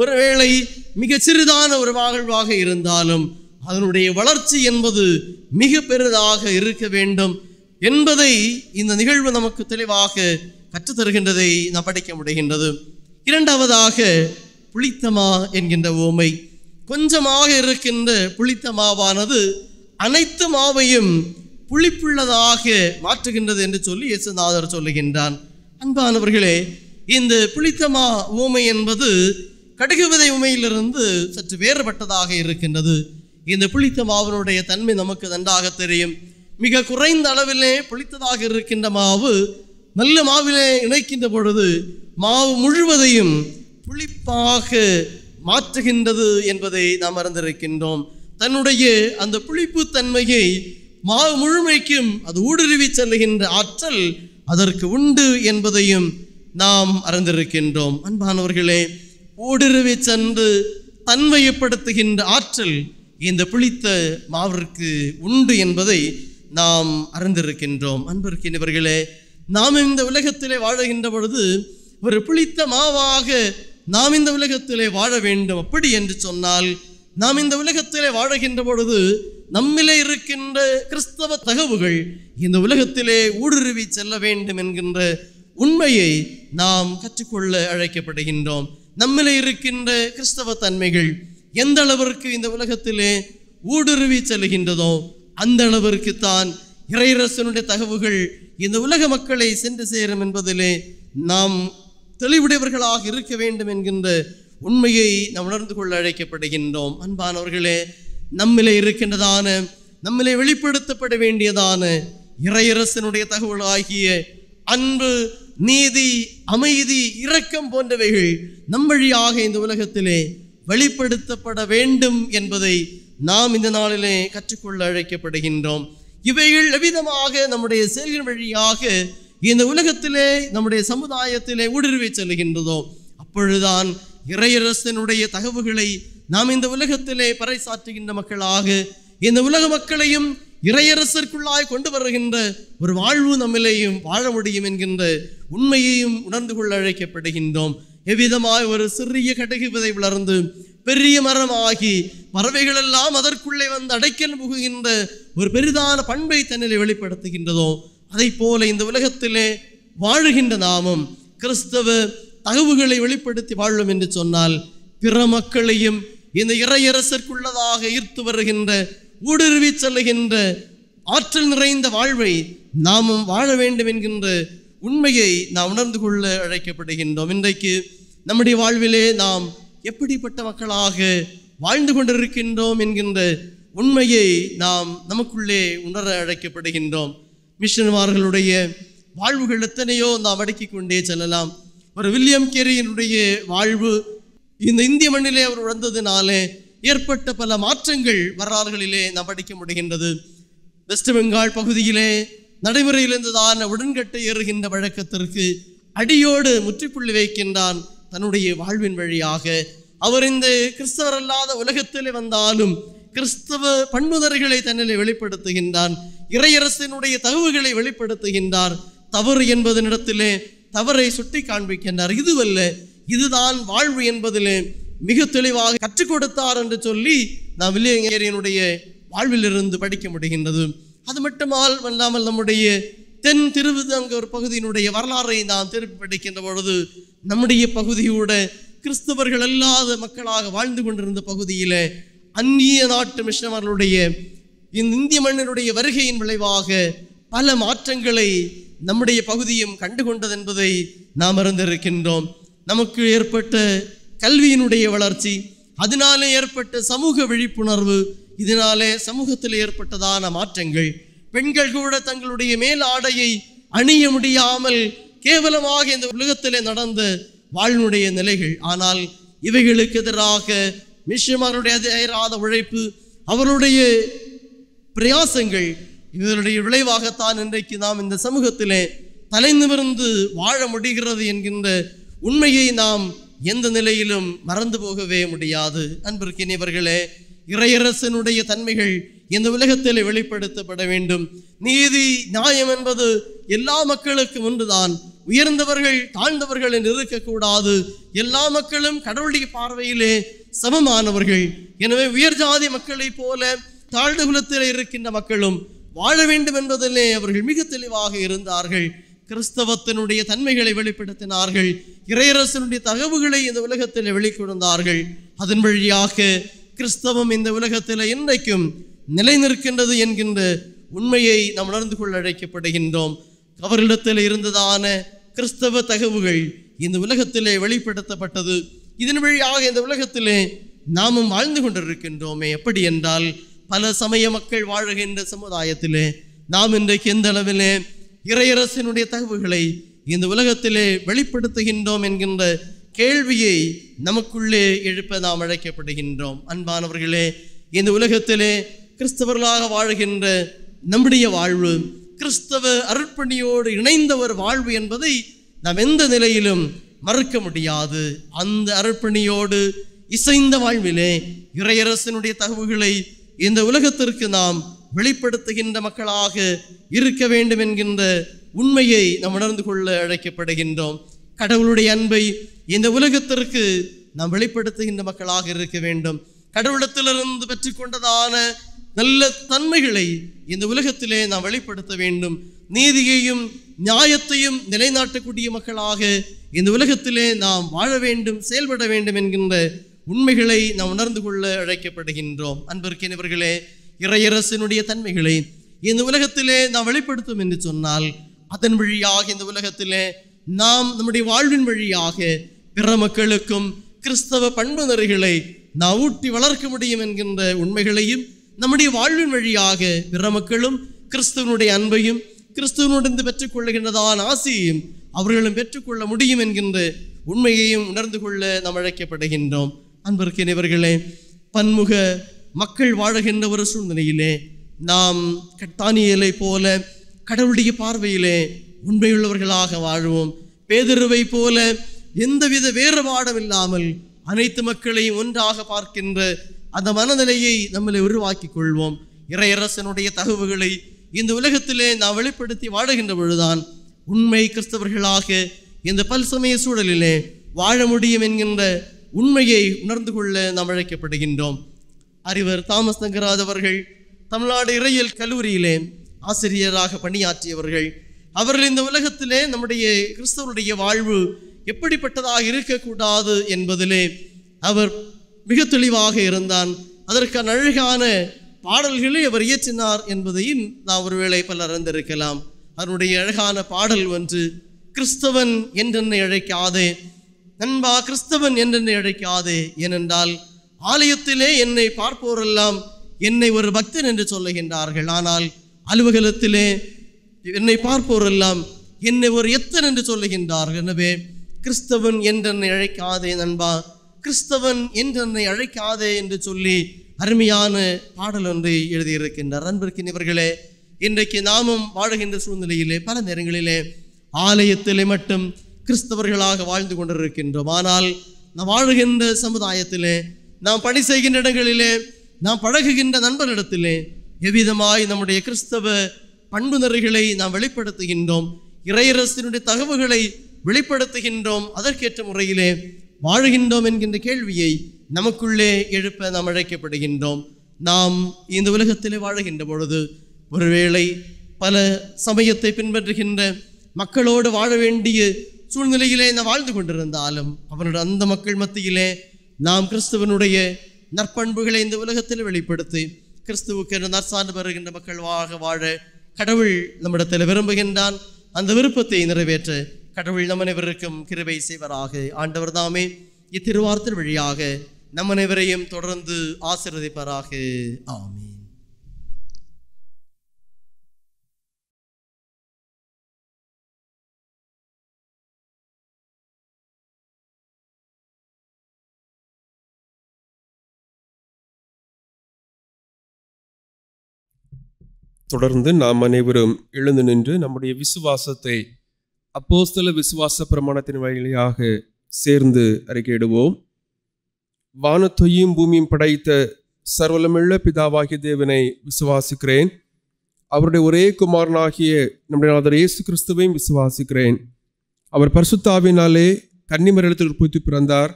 ஒருவேளை மிக சிறிதான ஒரு வாழ்வாக இருந்தாலும் அதனுடைய வளர்ச்சி என்பது மிக பெரிதாக இருக்க வேண்டும் என்பதை இந்த நிகழ்வு நமக்கு தெளிவாக கற்றுத்தருகின்றதை நாம் படிக்க முடிகின்றது. இரண்டாவதாக, புளித்தமா என்கின்ற உவமை. கொஞ்சமாக இருக்கின்ற புளித்த மாவானது அனைத்து மாவையும் புளிப்புள்ளதாக மாற்றுகின்றது என்று சொல்லி இயேசுநாதர் சொல்லுகின்றான். அன்பானவர்களே, இந்த புளித்தமா உவமை என்பது கடுகு விதை உவமையிலிருந்து சற்று வேறுபட்டதாக இருக்கின்றது. இந்த புளித்த மாவினுடைய தன்மை நமக்கு நன்றாக தெரியும். மிக குறைந்த அளவிலே புளித்ததாக இருக்கின்ற மாவு நல்ல மாவிலே இணைக்கின்ற பொழுது மாவு முழுவதையும் புளிப்பாக மாற்றுகின்றது என்பதை நாம் அறிந்திருக்கின்றோம். தன்னுடைய அந்த புளிப்பு தன்மையை மாவு முழுமைக்கும் அது ஊடுருவி செல்லுகின்ற ஆற்றல் அதற்கு உண்டு என்பதையும் நாம் அறிந்திருக்கின்றோம். அன்பானவர்களே, ஊடுருவி சென்று தன்மையப்படுத்துகின்ற ஆற்றல் இந்த புளித்த மாவிற்கு உண்டு என்பதை நாம் அறிந்திருக்கின்றோம். அன்பிற்கினவர்களே, நாம் இந்த உலகத்திலே வாழுகின்ற பொழுது ஒரு புளித்த மாவாக நாம் இந்த உலகத்திலே வாழ வேண்டும். அப்படி என்று சொன்னால் நாம் இந்த உலகத்திலே வாழுகின்ற பொழுது நம்மிலே இருக்கின்ற கிறிஸ்தவ தகவுகள் இந்த உலகத்திலே ஊடுருவி செல்ல வேண்டும் என்கின்ற உண்மையை நாம் கற்றுக்கொள்ள அழைக்கப்படுகின்றோம். நம்மிலே இருக்கின்ற கிறிஸ்தவ தன்மைகள் எந்த அளவிற்கு இந்த உலகத்திலே ஊடுருவி செல்கின்றதோ அந்த அளவிற்கு தான் இறையரசனுடைய தகவுகள் இந்த உலக மக்களை சென்று சேரும் என்பதிலே நாம் தெளிவுடையவர்களாக இருக்க வேண்டும் என்கின்ற உண்மையை நாம் உணர்ந்து கொள்ள அழைக்கப்படுகின்றோம். அன்பானவர்களே, நம்மிலே இருக்கின்றதான, நம்மிலே வெளிப்படுத்தப்பட வேண்டியதான இறையரசனுடைய தகவல் ஆகிய அன்பு, நீதி, அமைதி, இரக்கம் போன்றவைகள் நம் வழியாக இந்த உலகத்திலே வெளிப்படுத்தப்பட வேண்டும் என்பதை நாம் இந்த நாளிலே கற்றுக்கொள்ள அழைக்கப்படுகின்றோம். இவைகள் எவ்விதமாக நம்முடைய செயல்கள் வழியாக இந்த உலகத்திலே, நம்முடைய சமுதாயத்திலே ஊடுருவி செல்கின்றதோ அப்பொழுதுதான் இறையரசனுடைய தகவல்களை நாம் இந்த உலகத்திலே பறைசாற்றுகின்ற மக்களாக, இந்த உலக மக்களையும் இறையரசருக்குள்ளாய் கொண்டு வருகின்ற ஒரு வாழ்வு நம்மிலேயும் வாழ முடியும் என்கின்ற உண்மையையும் உணர்ந்து கொள்ள அழைக்கப்படுகின்றோம். எவ்விதமாய் ஒரு சிறிய கடுகு விதை வளர்ந்து பெரிய மரமாகி பறவைகள் எல்லாம் அதற்குள்ளே வந்து அடைக்கல் புகுகின்ற ஒரு பெரிதான பண்பை தன்னிலே வெளிப்படுத்துகின்றதோ, அதை போல இந்த உலகத்திலே வாழுகின்ற நாமும் கிறிஸ்தவ தகவுகளை வெளிப்படுத்தி வாழும் என்று சொன்னால், பிற மக்களையும் இந்த இறையரசருக்குள்ளதாக ஈர்த்து வருகின்ற, ஊடுருவி செல்லுகின்ற ஆற்றல் நிறைந்த வாழ்வை நாமும் வாழ வேண்டும் என்கின்ற உண்மையை நாம் உணர்ந்து கொள்ள அழைக்கப்படுகின்றோம். இன்றைக்கு நம்முடைய வாழ்விலே நாம் எப்படிப்பட்ட மக்களாக வாழ்ந்து கொண்டிருக்கின்றோம் என்கின்ற உண்மையை நாம் நமக்குள்ளே உணர அழைக்கப்படுகின்றோம். மிஷனரிமார்களுடைய வாழ்வுகள் எத்தனையோ நாம் அடுக்கிக் கொண்டே செல்லலாம். ஒரு வில்லியம் கேரியினுடைய வாழ்வு இந்த இந்திய மண்ணிலே அவர் வந்ததினாலே ஏற்பட்ட பல மாற்றங்கள் வரலாறுகளிலே நாம் படிக்க முடிகின்றது. வெஸ்ட் பெங்கால் பகுதியிலே நடைமுறையில் இருந்ததான உடன்கட்டை ஏறுகின்ற வழக்கத்திற்கு அடியோடு முற்றுப்புள்ளி வைக்கின்றான் தன்னுடைய வாழ்வின் வழியாக. அவர் இந்த கிறிஸ்தவர் அல்லாத உலகத்திலே வந்தாலும் கிறிஸ்தவ பண்புதர்களை தன்னிலே வெளிப்படுத்துகின்றான், இறையரசனுடைய தகவுகளை வெளிப்படுத்துகின்றார். தவறு என்பதனிடத்திலே தவறை சுட்டி காண்பிக்கின்றார். இதுவல்ல, இதுதான் வாழ்வு என்பதிலே மிக தெளிவாக கற்றுக் கொடுத்தார் என்று சொல்லி நாம் வில்லியம் கேரியினுடைய வாழ்விலிருந்து படிக்க முடிகின்றது. அது மட்டுமல்லாமல் நம்முடைய தென் திருவிதாங்கூர் பகுதியினுடைய வரலாறை நாம் திருப்பி படிக்கின்ற பொழுது, நம்முடைய பகுதியோட கிறிஸ்தவர்கள் அல்லாத மக்களாக வாழ்ந்து கொண்டிருந்த பகுதியிலே அந்நிய நாட்டு மிஷனர்களுடைய இந்த இந்திய மண்ணினுடைய வருகையின் விளைவாக பல மாற்றங்களை நம்முடைய பகுதியும் கண்டுகொண்டது என்பதை நாம் அறிந்திருக்கின்றோம். நமக்கு ஏற்பட்ட கல்வியினுடைய வளர்ச்சி, அதனாலே ஏற்பட்ட சமூக விழிப்புணர்வு, இதனாலே சமூகத்தில் ஏற்பட்டதான மாற்றங்கள், பெண்கள் கூட தங்களுடைய மேல் ஆடையை அணிய முடியாமல் கேவலமாக இந்த உலகத்திலே நடந்த வாழ்வுடைய நிலைகள். ஆனால் இவைகளுக்கு எதிராக மிஷனரிகளுடைய அயராத உழைப்பு, அவருடைய பிரயாசங்கள், இவருடைய விளைவாகத்தான் இன்றைக்கு நாம் இந்த சமூகத்திலே தலை நிமிர்ந்து வாழ முடிகிறது என்கின்ற உண்மையை நாம் எந்த நிலையிலும் மறந்து போகவே முடியாது. அன்பிற்கினியவர்களே, இறையரசனுடைய தன்மைகள் இந்த உலகத்தில் வெளிப்படுத்தப்பட வேண்டும். நீதி, நியாயம் என்பது எல்லா மக்களுக்கும் ஒன்றுதான். உயர்ந்தவர்கள் தாழ்ந்தவர்கள் என்று இருக்கக்கூடாது. எல்லா மக்களும் கடவுளுடைய பார்வையிலே சமமானவர்கள். எனவே உயர் ஜாதி மக்களைப் போல தாழ்ந்த குலத்தில் இருக்கின்ற மக்களும் வாழ வேண்டும் என்பதிலே அவர்கள் மிக தெளிவாக இருந்தார்கள். கிறிஸ்தவத்தினுடைய தன்மைகளை வெளிப்படுத்தினார்கள். இறையரசனுடைய தகவுகளை இந்த உலகத்தில் வெளிக்கொடுத்தார்கள். அதன் வழியாக கிறிஸ்தவம் இந்த உலகத்தில் இன்றைக்கும் நிலை நிற்கின்றது என்கின்ற உண்மையை நாம் உணர்ந்து கொள்ள அழைக்கப்படுகின்றோம். அவர்களிடத்தில் இருந்ததான கிறிஸ்தவ தகவுகள் இந்த உலகத்திலே வெளிப்படுத்தப்பட்டது. இதன் வழியாக இந்த உலகத்திலே நாமும் வாழ்ந்து கொண்டிருக்கின்றோமே. எப்படி என்றால், பல சமய மக்கள் வாழுகின்ற சமுதாயத்திலே நாம் இன்றைக்கு எந்த அளவிலே இறையரசனுடைய தகவுகளை இந்த உலகத்திலே வெளிப்படுத்துகின்றோம் என்கின்ற கேள்வியை நமக்குள்ளே எழுப்ப நாம் அழைக்கப்படுகின்றோம். அன்பானவர்களே, இந்த உலகத்திலே கிறிஸ்தவர்களாக வாழுகின்ற நம்முடைய வாழ்வு கிறிஸ்தவ அர்ப்பணியோடு இணைந்த ஒரு வாழ்வு என்பதை நாம் எந்த நிலையிலும் மறுக்க முடியாது. அந்த அர்ப்பணியோடு இசைந்த வாழ்விலே இறையரசனுடைய தகவுகளை இந்த உலகத்திற்கு நாம் வெளிப்படுத்துகின்ற மக்களாக இருக்க வேண்டும் என்கின்ற உண்மையை நாம் உணர்ந்து கொள்ள அழைக்கப்படுகின்றோம். கடவுளுடைய அன்பை இந்த உலகத்திற்கு நாம் வெளிப்படுத்துகின்ற மக்களாக இருக்க வேண்டும். கடவுளத்திலிருந்து பெற்றுக்கொண்டதான நல்ல தன்மைகளை இந்த உலகத்திலே நாம் வெளிப்படுத்த வேண்டும். நீதியையும் நியாயத்தையும் நிலைநாட்டக்கூடிய மக்களாக இந்த உலகத்திலே நாம் வாழ வேண்டும், செயல்பட வேண்டும் என்கின்ற உண்மைகளை நாம் உணர்ந்து கொள்ள அழைக்கப்படுகின்றோம். அன்பிற்கினியவர்களே, இறையரசனுடைய தன்மைகளை இந்த உலகத்திலே நாம் வெளிப்படுத்தும் என்று சொன்னால், அதன் வழியாக இந்த உலகத்திலே நாம் நம்முடைய வாழ்வின் வழியாக பிற மக்களுக்கும் கிறிஸ்தவ பண்பு நெறிகளை நாம் ஊட்டி வளர்க்க முடியும் என்கின்ற உண்மைகளையும் நம்முடைய வாழ்வின் வழியாக பிற மக்களும் கிறிஸ்துவனுடைய அன்பையும் கிறிஸ்துவனுடன் பெற்றுக்கொள்ளுகின்றதான ஆசையையும் அவர்களும் பெற்றுக்கொள்ள முடியும் என்கின்ற உண்மையையும் உணர்ந்து கொள்ள நாம் அழைக்கப்படுகின்றோம். அன்பிற்கினவர்களே, பன்முக மக்கள் வாழுகின்ற ஒரு சூழ்நிலையிலே நாம் தானியேலை போல கடவுளுடைய பார்வையிலே உண்மையுள்ளவர்களாக வாழ்வோம். பேதுருவை போல எந்தவித வேறுபாடும் இல்லாமல் அனைத்து மக்களையும் ஒன்றாக பார்க்கின்ற அந்த மனநிலையை நம்மளை உருவாக்கி கொள்வோம். இறையரசனுடைய தகவுகளை இந்த உலகத்திலே நாம் வெளிப்படுத்தி வாழுகின்ற பொழுதுதான் உண்மை கிறிஸ்தவர்களாக இந்த பல்சமய சூழலிலே வாழ முடியும் என்கின்ற உண்மையை உணர்ந்து கொள்ள நாம் அழைக்கப்படுகின்றோம். அறிவர் தாமஸ் தங்கராஜ் அவர்கள் தமிழ்நாடு இறையியல் கல்லூரியிலே ஆசிரியராக பணியாற்றியவர்கள். அவர்கள் இந்த உலகத்திலே நம்முடைய கிறிஸ்தவருடைய வாழ்வு எப்படிப்பட்டதாக இருக்கக்கூடாது என்பதிலே அவர் மிக தெளிவாக இருந்தான். அதற்கான அழகான பாடல்களை அவர் இயற்றினார் என்பதையும் நான் ஒருவேளை பலர் அறிந்திருக்கலாம். அவருடைய அழகான பாடல் ஒன்று, கிறிஸ்தவன் என்றென்னை அழைக்காதே நண்பா, கிறிஸ்தவன் என்றென்னை அழைக்காதே, ஏனென்றால் ஆலயத்திலே என்னை பார்ப்போரெல்லாம் என்னை ஒரு பக்தன் என்று சொல்லுகின்றார்கள். ஆனால் அலுவலகத்திலே என்னை பார்ப்போரெல்லாம் என்னை ஒரு எத்தன் என்று சொல்லுகின்றார்கள். எனவே கிறிஸ்தவன் என்றென்னை அழைக்காதே நண்பா, கிறிஸ்தவன் என்றென்னை அழைக்காதே என்று சொல்லி அருமையான பாடல் ஒன்றை எழுதியிருக்கின்றார். அன்பிற்கினவர்களே, இன்றைக்கு நாமும் வாழுகின்ற சூழ்நிலையிலே பல நேரங்களிலே ஆலயத்திலே மட்டும் கிறிஸ்தவர்களாக வாழ்ந்து கொண்டிருக்கின்றோம். ஆனால் நாம் வாழுகின்ற சமுதாயத்திலே, நாம் பணி செய்கின்ற இடங்களிலே, நாம் பழகுகின்ற நண்பரிடத்திலே எவ்விதமாய் நம்முடைய கிறிஸ்தவ பண்பு நெறிகளை நாம் வெளிப்படுத்துகின்றோம், இறையரசினுடைய தகவல்களை வெளிப்படுத்துகின்றோம், அதற்கேற்ற முறையிலே வாழுகின்றோம் என்கின்ற கேள்வியை நமக்குள்ளே எழுப்ப நாம் அழைக்கப்படுகின்றோம். நாம் இந்த உலகத்திலே வாழுகின்ற பொழுது ஒருவேளை பல சமயத்தை பின்பற்றுகின்ற மக்களோடு வாழ வேண்டிய சூழ்நிலையிலே நாம் வாழ்ந்து கொண்டிருந்தாலும் அவனுடைய அந்த மக்கள் மத்தியிலே நாம் கிறிஸ்துவனுடைய நற்பண்புகளை இந்த உலகத்தில் வெளிப்படுத்தி கிறிஸ்துவுக்கு நற்சான்று பெறுகின்ற மக்கள் வாழ கடவுள் நம்மிடத்தில் விரும்புகின்றான். அந்த விருப்பத்தை நிறைவேற்ற கடவுள் நம் அனைவருக்கும் கிருபை செய்வராக. ஆண்டவர் தாமே இத்திருவார்த்தை வழியாக நம் அனைவரையும் தொடர்ந்து ஆசீர்வதிப்பாராக. ஆமென். தொடர்ந்து நாம் அனைவரும் எழுந்து நின்று நம்முடைய விசுவாசத்தை அப்போஸ்தல விசுவாச பிரமாணத்தின் வழியாக சேர்ந்து அறிக்கையிடுவோம். வானத்தையும் பூமியும் படைத்த சர்வலமுள்ள பிதாவாகிய தேவனை விசுவாசிக்கிறேன். அவருடைய ஒரே குமாரனாகிய நம்முடைய நாதர் இயேசு கிறிஸ்துவையும் விசுவாசிக்கிறேன். அவர் பரிசுத்தாவினாலே கன்னிமரிடத்தில் உற்பத்தி பிறந்தார்.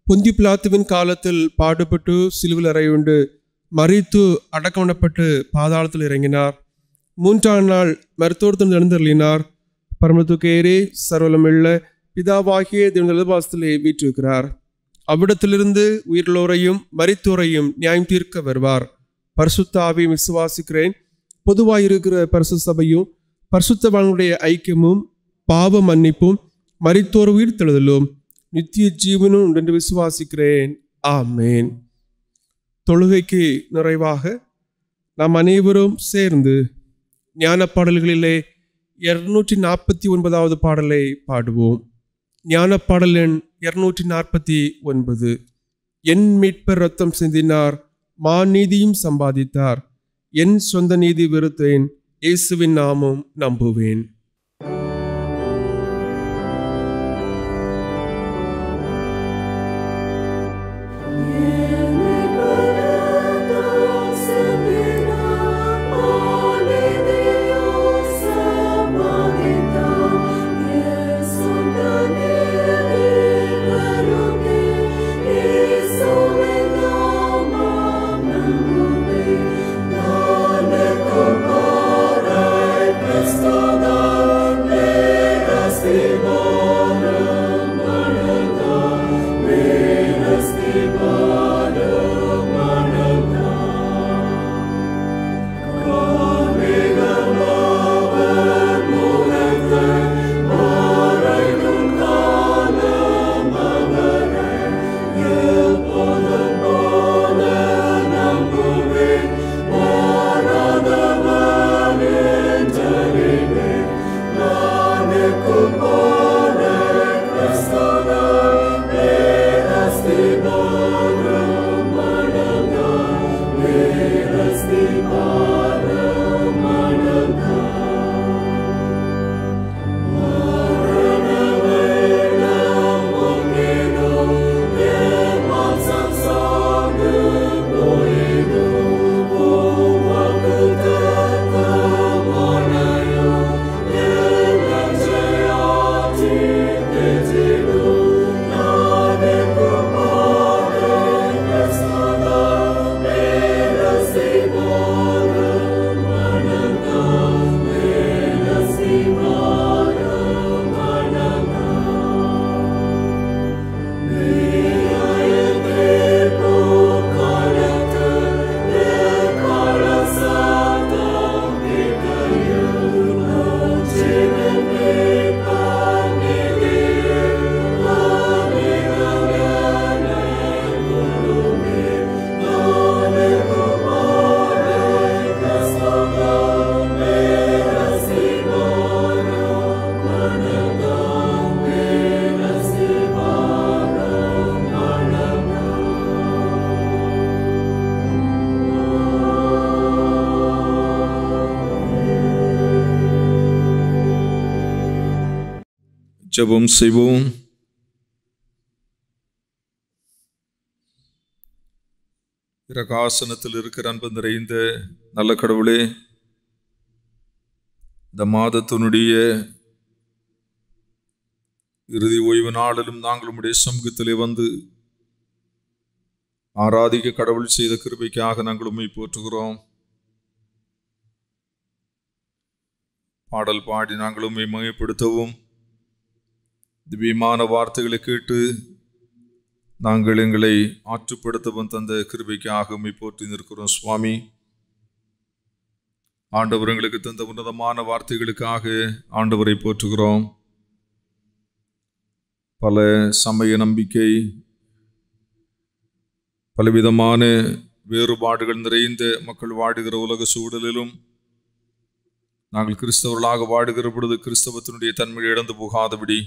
பொந்தி பிலாத்துவின் காலத்தில் பாடுபட்டு சிலுவில் அறையுண்டு மரித்து அடக்கமணப்பட்டு பாதாளத்தில் இறங்கினார். 3ஆம் நாள் மருத்துவத்தில் எழுந்தருளினார். பரமத்துக்கு ஏறி சர்வலமுள்ள பிதாவாகிய தேவனுடைய வலதுபார்சத்திலே வீற்றிருக்கிறார். அவ்விடத்திலிருந்து உயிர்லோரையும் மரித்தோரையும் நியாயம் தீர்க்க வருவார். பரிசுத்த ஆவியை விசுவாசிக்கிறேன். பொதுவாயிருக்கிற பரிசுத்த சபையும் பரிசுத்தவான்களுடைய ஐக்கியமும் பாவ மன்னிப்பும் மரித்தோர் உயிர் தெழுதலும் நித்திய ஜீவனும் உண்டு விசுவாசிக்கிறேன். ஆமேன். தொழுகைக்கு நிறைவாக நாம் அனைவரும் சேர்ந்து ஞான பாடல்களிலே 249வது பாடலை பாடுவோம். ஞான பாடல் எண் 249. என் மீட்பர் ரத்தம் சிந்தினார், மாநீதியும் சம்பாதித்தார், என் சொந்த நீதி வெறுத்தேன், இயேசுவின் நாமம் நம்புவேன். Stop. ஜெபம் செய்வோம். இரகாசனத்தில் இருக்கிற அன்பு நிறைந்த நல்ல கடவுளே, இந்த மாதத்தினுடைய இறுதி ஓய்வு நாளிலும் நாங்கள் உம்முடைய சமூகத்திலே வந்து ஆராதிக்க கடவுள் செய்த கிருபைக்காக நாங்கள் உம்மை போற்றுகிறோம். பாடல் பாடி நாங்கள் உம்மை மகிமைப்படுத்தவும், திவ்யமான வார்த்தைகளை கேட்டு நாங்கள் எங்களை ஆற்றுப்படுத்தவும் தந்த கிருபைக்காக உம்மை போற்றி நிற்கிறோம் சுவாமி. ஆண்டவர் எங்களுக்கு தந்த உன்னதமான வார்த்தைகளுக்காக ஆண்டவரை போற்றுகிறோம். பல சமய நம்பிக்கை, பலவிதமான வேறுபாடுகள் நிறைந்த மக்கள் வாடுகிற உலக சூழலிலும் நாங்கள் கிறிஸ்தவர்களாக வாடுகிற பொழுது கிறிஸ்தவத்தினுடைய தன்மையை இழந்து போகாதபடி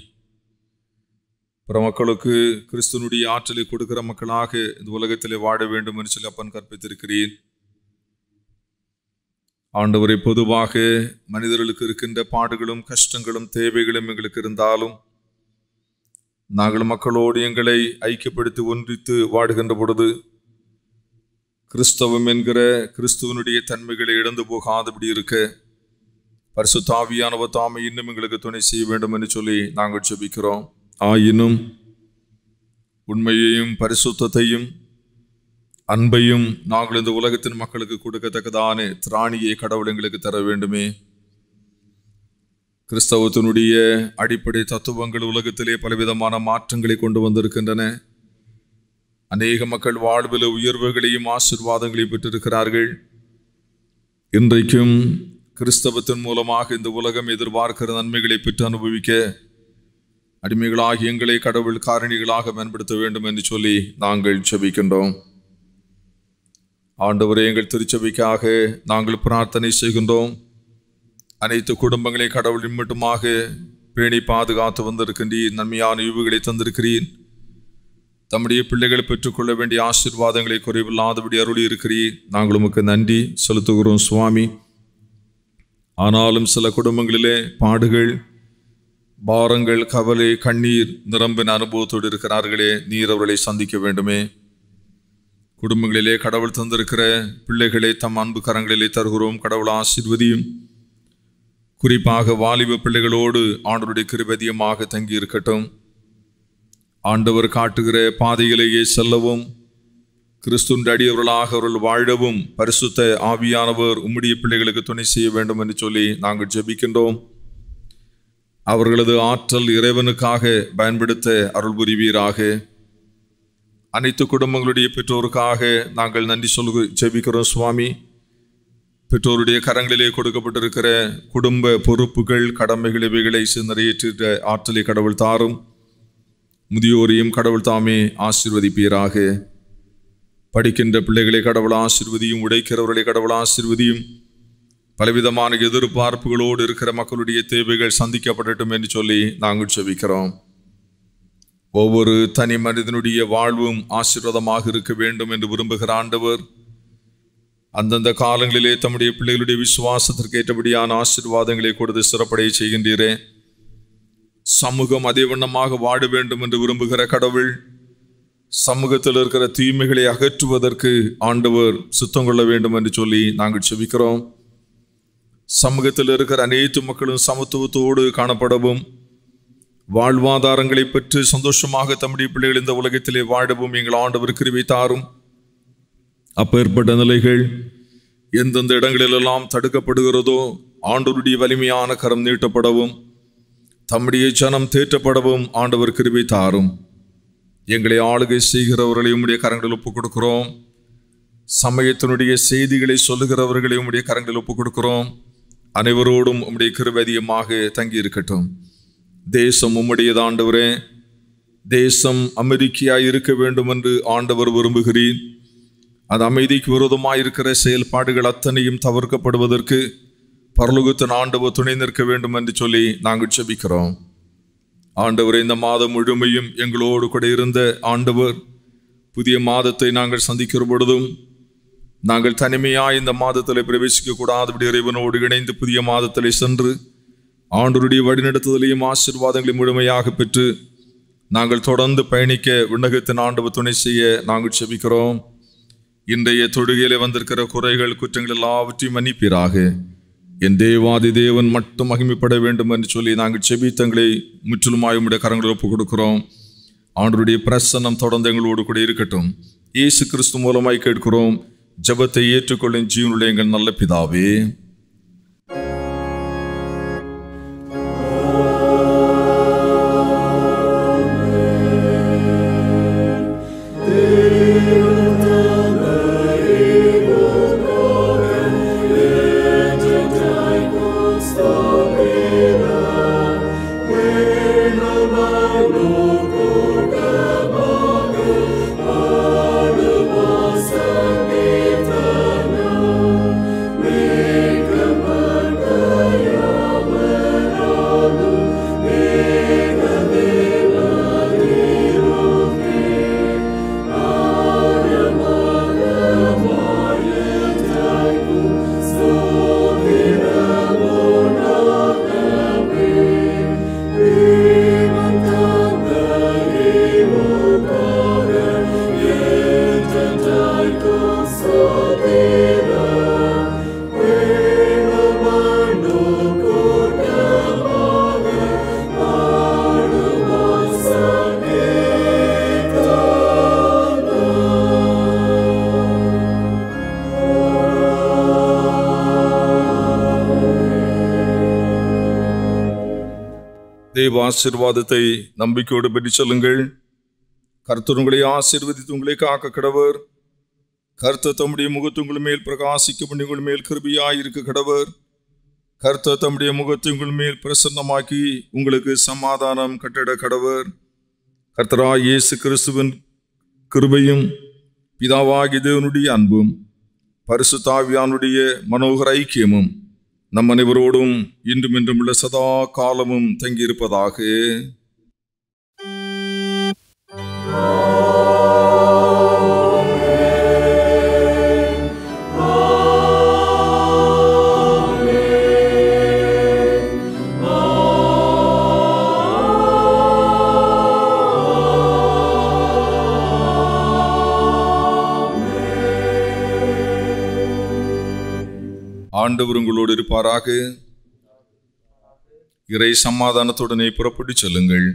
பிற மக்களுக்கு கிறிஸ்துவனுடைய ஆற்றலை கொடுக்கிற மக்களாக இந்த உலகத்திலே வாழ வேண்டும் என்று சொல்லி அப்பன் கற்பித்திருக்கிறேன். ஆண்டவரை, பொதுவாக மனிதர்களுக்கு இருக்கின்ற பாடுகளும் கஷ்டங்களும் தேவைகளும் எங்களுக்கு இருந்தாலும் நாங்கள் மக்களோடு எங்களை ஐக்கியப்படுத்தி ஒன்றித்து வாடுகின்ற பொழுது கிறிஸ்தவம் என்கிற கிறிஸ்துவனுடைய தன்மைகளை இழந்து போகாதபடி இருக்க பரிசுத்த ஆவியானவர் தாமே இன்னும் எங்களுக்கு துணை செய்ய வேண்டும் என்று சொல்லி நாங்கள் ஜெபிக்கிறோம். ஆயினும் உண்மையையும் பரிசுத்தத்தையும் அன்பையும் நாங்கள் இந்த உலகத்தின் மக்களுக்கு கொடுக்கத்தக்கதான திராணியை கடவுள் எங்களுக்கு தர வேண்டுமே. கிறிஸ்தவத்தினுடைய அடிப்படை தத்துவங்கள் உலகத்திலே பலவிதமான மாற்றங்களை கொண்டு வந்திருக்கின்றன. அநேக மக்கள் வாழ்வில் உயர்வுகளையும் ஆசீர்வாதங்களையும் பெற்றிருக்கிறார்கள். இன்றைக்கும் கிறிஸ்தவத்தின் மூலமாக இந்த உலகம் எதிர்பார்க்கிற நன்மைகளை பெற்று அனுபவிக்க அடிமைகளாகி எங்களை கடவுள் காரணிகளாக பயன்படுத்த வேண்டும் என்று சொல்லி நாங்கள் ஜெபிக்கின்றோம். ஆண்டவரே, எங்கள் திருச்சபைக்காக நாங்கள் பிரார்த்தனை செய்கின்றோம். அனைத்து குடும்பங்களை கடவுள் இம்மட்டுமாக பேணி பாதுகாத்து வந்திருக்கின்றீர். நன்மையான ஈவுகளை தந்திருக்கிறீர். தம்முடைய பிள்ளைகளை பெற்றுக்கொள்ள வேண்டிய ஆசீர்வாதங்களை குறைவில்லாதபடி அருளி இருக்கிறீர். நாங்கள் உமக்கு நன்றி செலுத்துகிறோம் சுவாமி. ஆனாலும் சில குடும்பங்களிலே பாடுகள், பாரங்கள், கவலை, கண்ணீர் நிரம்பின அனுபவத்தோடு இருக்கிறார்களே, நீர் அவர்களை சந்திக்க வேண்டுமே. குடும்பங்களிலே கடவுள் தந்திருக்கிற பிள்ளைகளை தம் அன்பு கரங்களிலே தருகிறோம். கடவுள் ஆசீர்வதியும். குறிப்பாக வாலிப பிள்ளைகளோடு ஆண்டவருடைய கிருபை அதிகமாக தங்கி இருக்கட்டும். ஆண்டவர் காட்டுகிற பாதையிலேயே செல்லவும், கிறிஸ்துவின் அடியவர்களாக அவர்கள் வாழவும் பரிசுத்த ஆவியானவர் உம்முடைய பிள்ளைகளுக்கு துணை செய்ய வேண்டும் என்று சொல்லி நாங்கள் ஜெபிக்கின்றோம். அவர்களது ஆற்றல் இறைவனுக்காக பயன்படுத்த அருள் புரிவீராக. அனைத்து குடும்பங்களுடைய பெற்றோருக்காக நாங்கள் நன்றி ஜெபிக்கிறோம் சுவாமி. பெற்றோருடைய கரங்களிலே கொடுக்கப்பட்டிருக்கிற குடும்ப பொறுப்புகள், கடமைகள் இவைகளை நிறைவேற்ற ஆற்றலை கடவுள் தாரும். முதியோரையும் கடவுள் தாமே ஆசீர்வதிப்பீராக. படிக்கின்ற பிள்ளைகளை கடவுள் ஆசீர்வதியும். உடைக்கிறவர்களை கடவுள் ஆசீர்வதியும். பலவிதமான எதிர்பார்ப்புகளோடு இருக்கிற மக்களுடைய தேவைகள் சந்திக்கப்படட்டும் என்று சொல்லி நாங்கள் ஜெபிக்கிறோம். ஒவ்வொரு தனி மனிதனுடைய வாழ்வும் ஆசீர்வாதமாக இருக்க வேண்டும் என்று விரும்புகிற ஆண்டவர் அந்தந்த காலங்களிலே தம்முடைய பிள்ளைகளுடைய விசுவாசத்திற்கு ஏற்றபடியான ஆசீர்வாதங்களை கொடுத்து சிறப்படைய செய்கின்றீரே. சமூகம் அதே வண்ணமாக வாழ வேண்டும் என்று விரும்புகிற கடவுள் சமூகத்தில் இருக்கிற தீமைகளை அகற்றுவதற்கு ஆண்டவர் சுத்தம் கொள்ள வேண்டும் என்று சொல்லி நாங்கள் ஜெபிக்கிறோம். சமூகத்தில் இருக்கிற அனைத்து மக்களும் சமத்துவத்தோடு காணப்படவும், வாழ்வாதாரங்களை பெற்று சந்தோஷமாக தம்முடைய பிள்ளைகள் இந்த உலகத்திலே வாழவும் எங்கள் ஆண்டவர் கிருபை தாரும். அப்பேற்பட்ட நிலைகள் எந்தெந்த இடங்களிலெல்லாம் தடுக்கப்படுகிறதோ ஆண்டவருடைய வலிமையான கரம் நீட்டப்படவும், தம்முடைய ஜனம் தேற்றப்படவும் ஆண்டவர் கிருபை தாரும். எங்களை ஆளுகை செய்கிறவர்களை உம்முடைய கரங்களில் ஒப்புக் கொடுக்கிறோம். சமயத்தினுடைய செய்திகளை சொல்லுகிறவர்களை உம்முடைய கரங்களில் ஒப்புக் கொடுக்கிறோம். அனைவரோடும் உம்முடைய கிருபை அதிகமாக தங்கி இருக்கட்டும். தேசம் உம்முடையது ஆண்டவரே. தேசம் அமெரிக்கையாய் இருக்க வேண்டும் என்று ஆண்டவர் விரும்புகிறீர். அது அமைதிக்கு விரோதமாய் இருக்கிற செயல்பாடுகள் அத்தனையும் தவிர்க்கப்படுவதற்கு பரலோகத்தின் ஆண்டவர் துணை நிற்க வேண்டும் என்று சொல்லி நாங்கள் ஜெபிக்கிறோம். ஆண்டவர், இந்த மாதம் முழுமையும் எங்களோடு கூட இருந்த ஆண்டவர், புதிய மாதத்தை நாங்கள் சந்திக்கிற பொழுதும் நாங்கள் தனிமையாய் இந்த மாதத்தில் பிரவேசிக்க கூடாதபடி இறைவனோடு இணைந்து புதிய மாதத்தில் சென்று ஆண்டவருடைய வழிநடத்துதலையும் ஆசீர்வாதங்களையும் முழுமையாக பெற்று நாங்கள் தொடர்ந்து பயணிக்க விண்ணகத்தின் ஆண்டவர் துணை செய்ய நாங்கள் செபிக்கிறோம். இன்றைய தொழுகையிலே வந்திருக்கிற குறைகள் குற்றங்கள் எல்லாவற்றையும் மன்னிப்பீராக. என் தேவாதி தேவன் மட்டும் மகிமைப்பட வேண்டும் என்று சொல்லி நாங்கள் செபித்தங்களை முற்றிலுமாய் உம்முடைய கரங்களில் ஒப்புக் கொடுக்கிறோம். ஆண்டவருடைய பிரசன்னம் தொடர்ந்து எங்களோடு கூட இருக்கட்டும். இயேசு கிறிஸ்து மூலமாய் கேட்கிறோம். ஜெபத்தை ஏற்றுக்கொள்ளும் ஜீவனுடைய எங்கள் நல்ல பிதாவே. தேவ ஆசீர்வாதத்தை நம்பிக்கையோடு பெற்று செல்லுங்கள். கர்த்தர் உங்களை ஆசீர்வதித்து உங்களை காக்க கடவர். கர்த்தர் தம்முடைய முகத்தை உங்கள் மேல் பிரகாசிக்க பண்ணி உங்கள் மேல் கிருபையாயிருக்க கடவர். கர்த்தர் தம்முடைய முகத்தை உங்கள் மேல் பிரசன்னமாக்கி உங்களுக்கு சமாதானம் கட்டிட கடவர். கர்த்தராகிய இயேசு கிறிஸ்துவின் கிருபையும் பிதாவாகிய தேவனுடைய அன்பும் பரிசுத்த ஆவியானுடைய மனோகர ஐக்கியமும் நம் அனைவரோடும் இன்றும் இன்றும் உள்ள சதா காலமும் தங்கியிருப்பதாக. ஆண்டவர் உங்களோடு இருப்பாராக. இறை சமாதானத்துடனே புறப்பட்டு செல்லுங்கள்.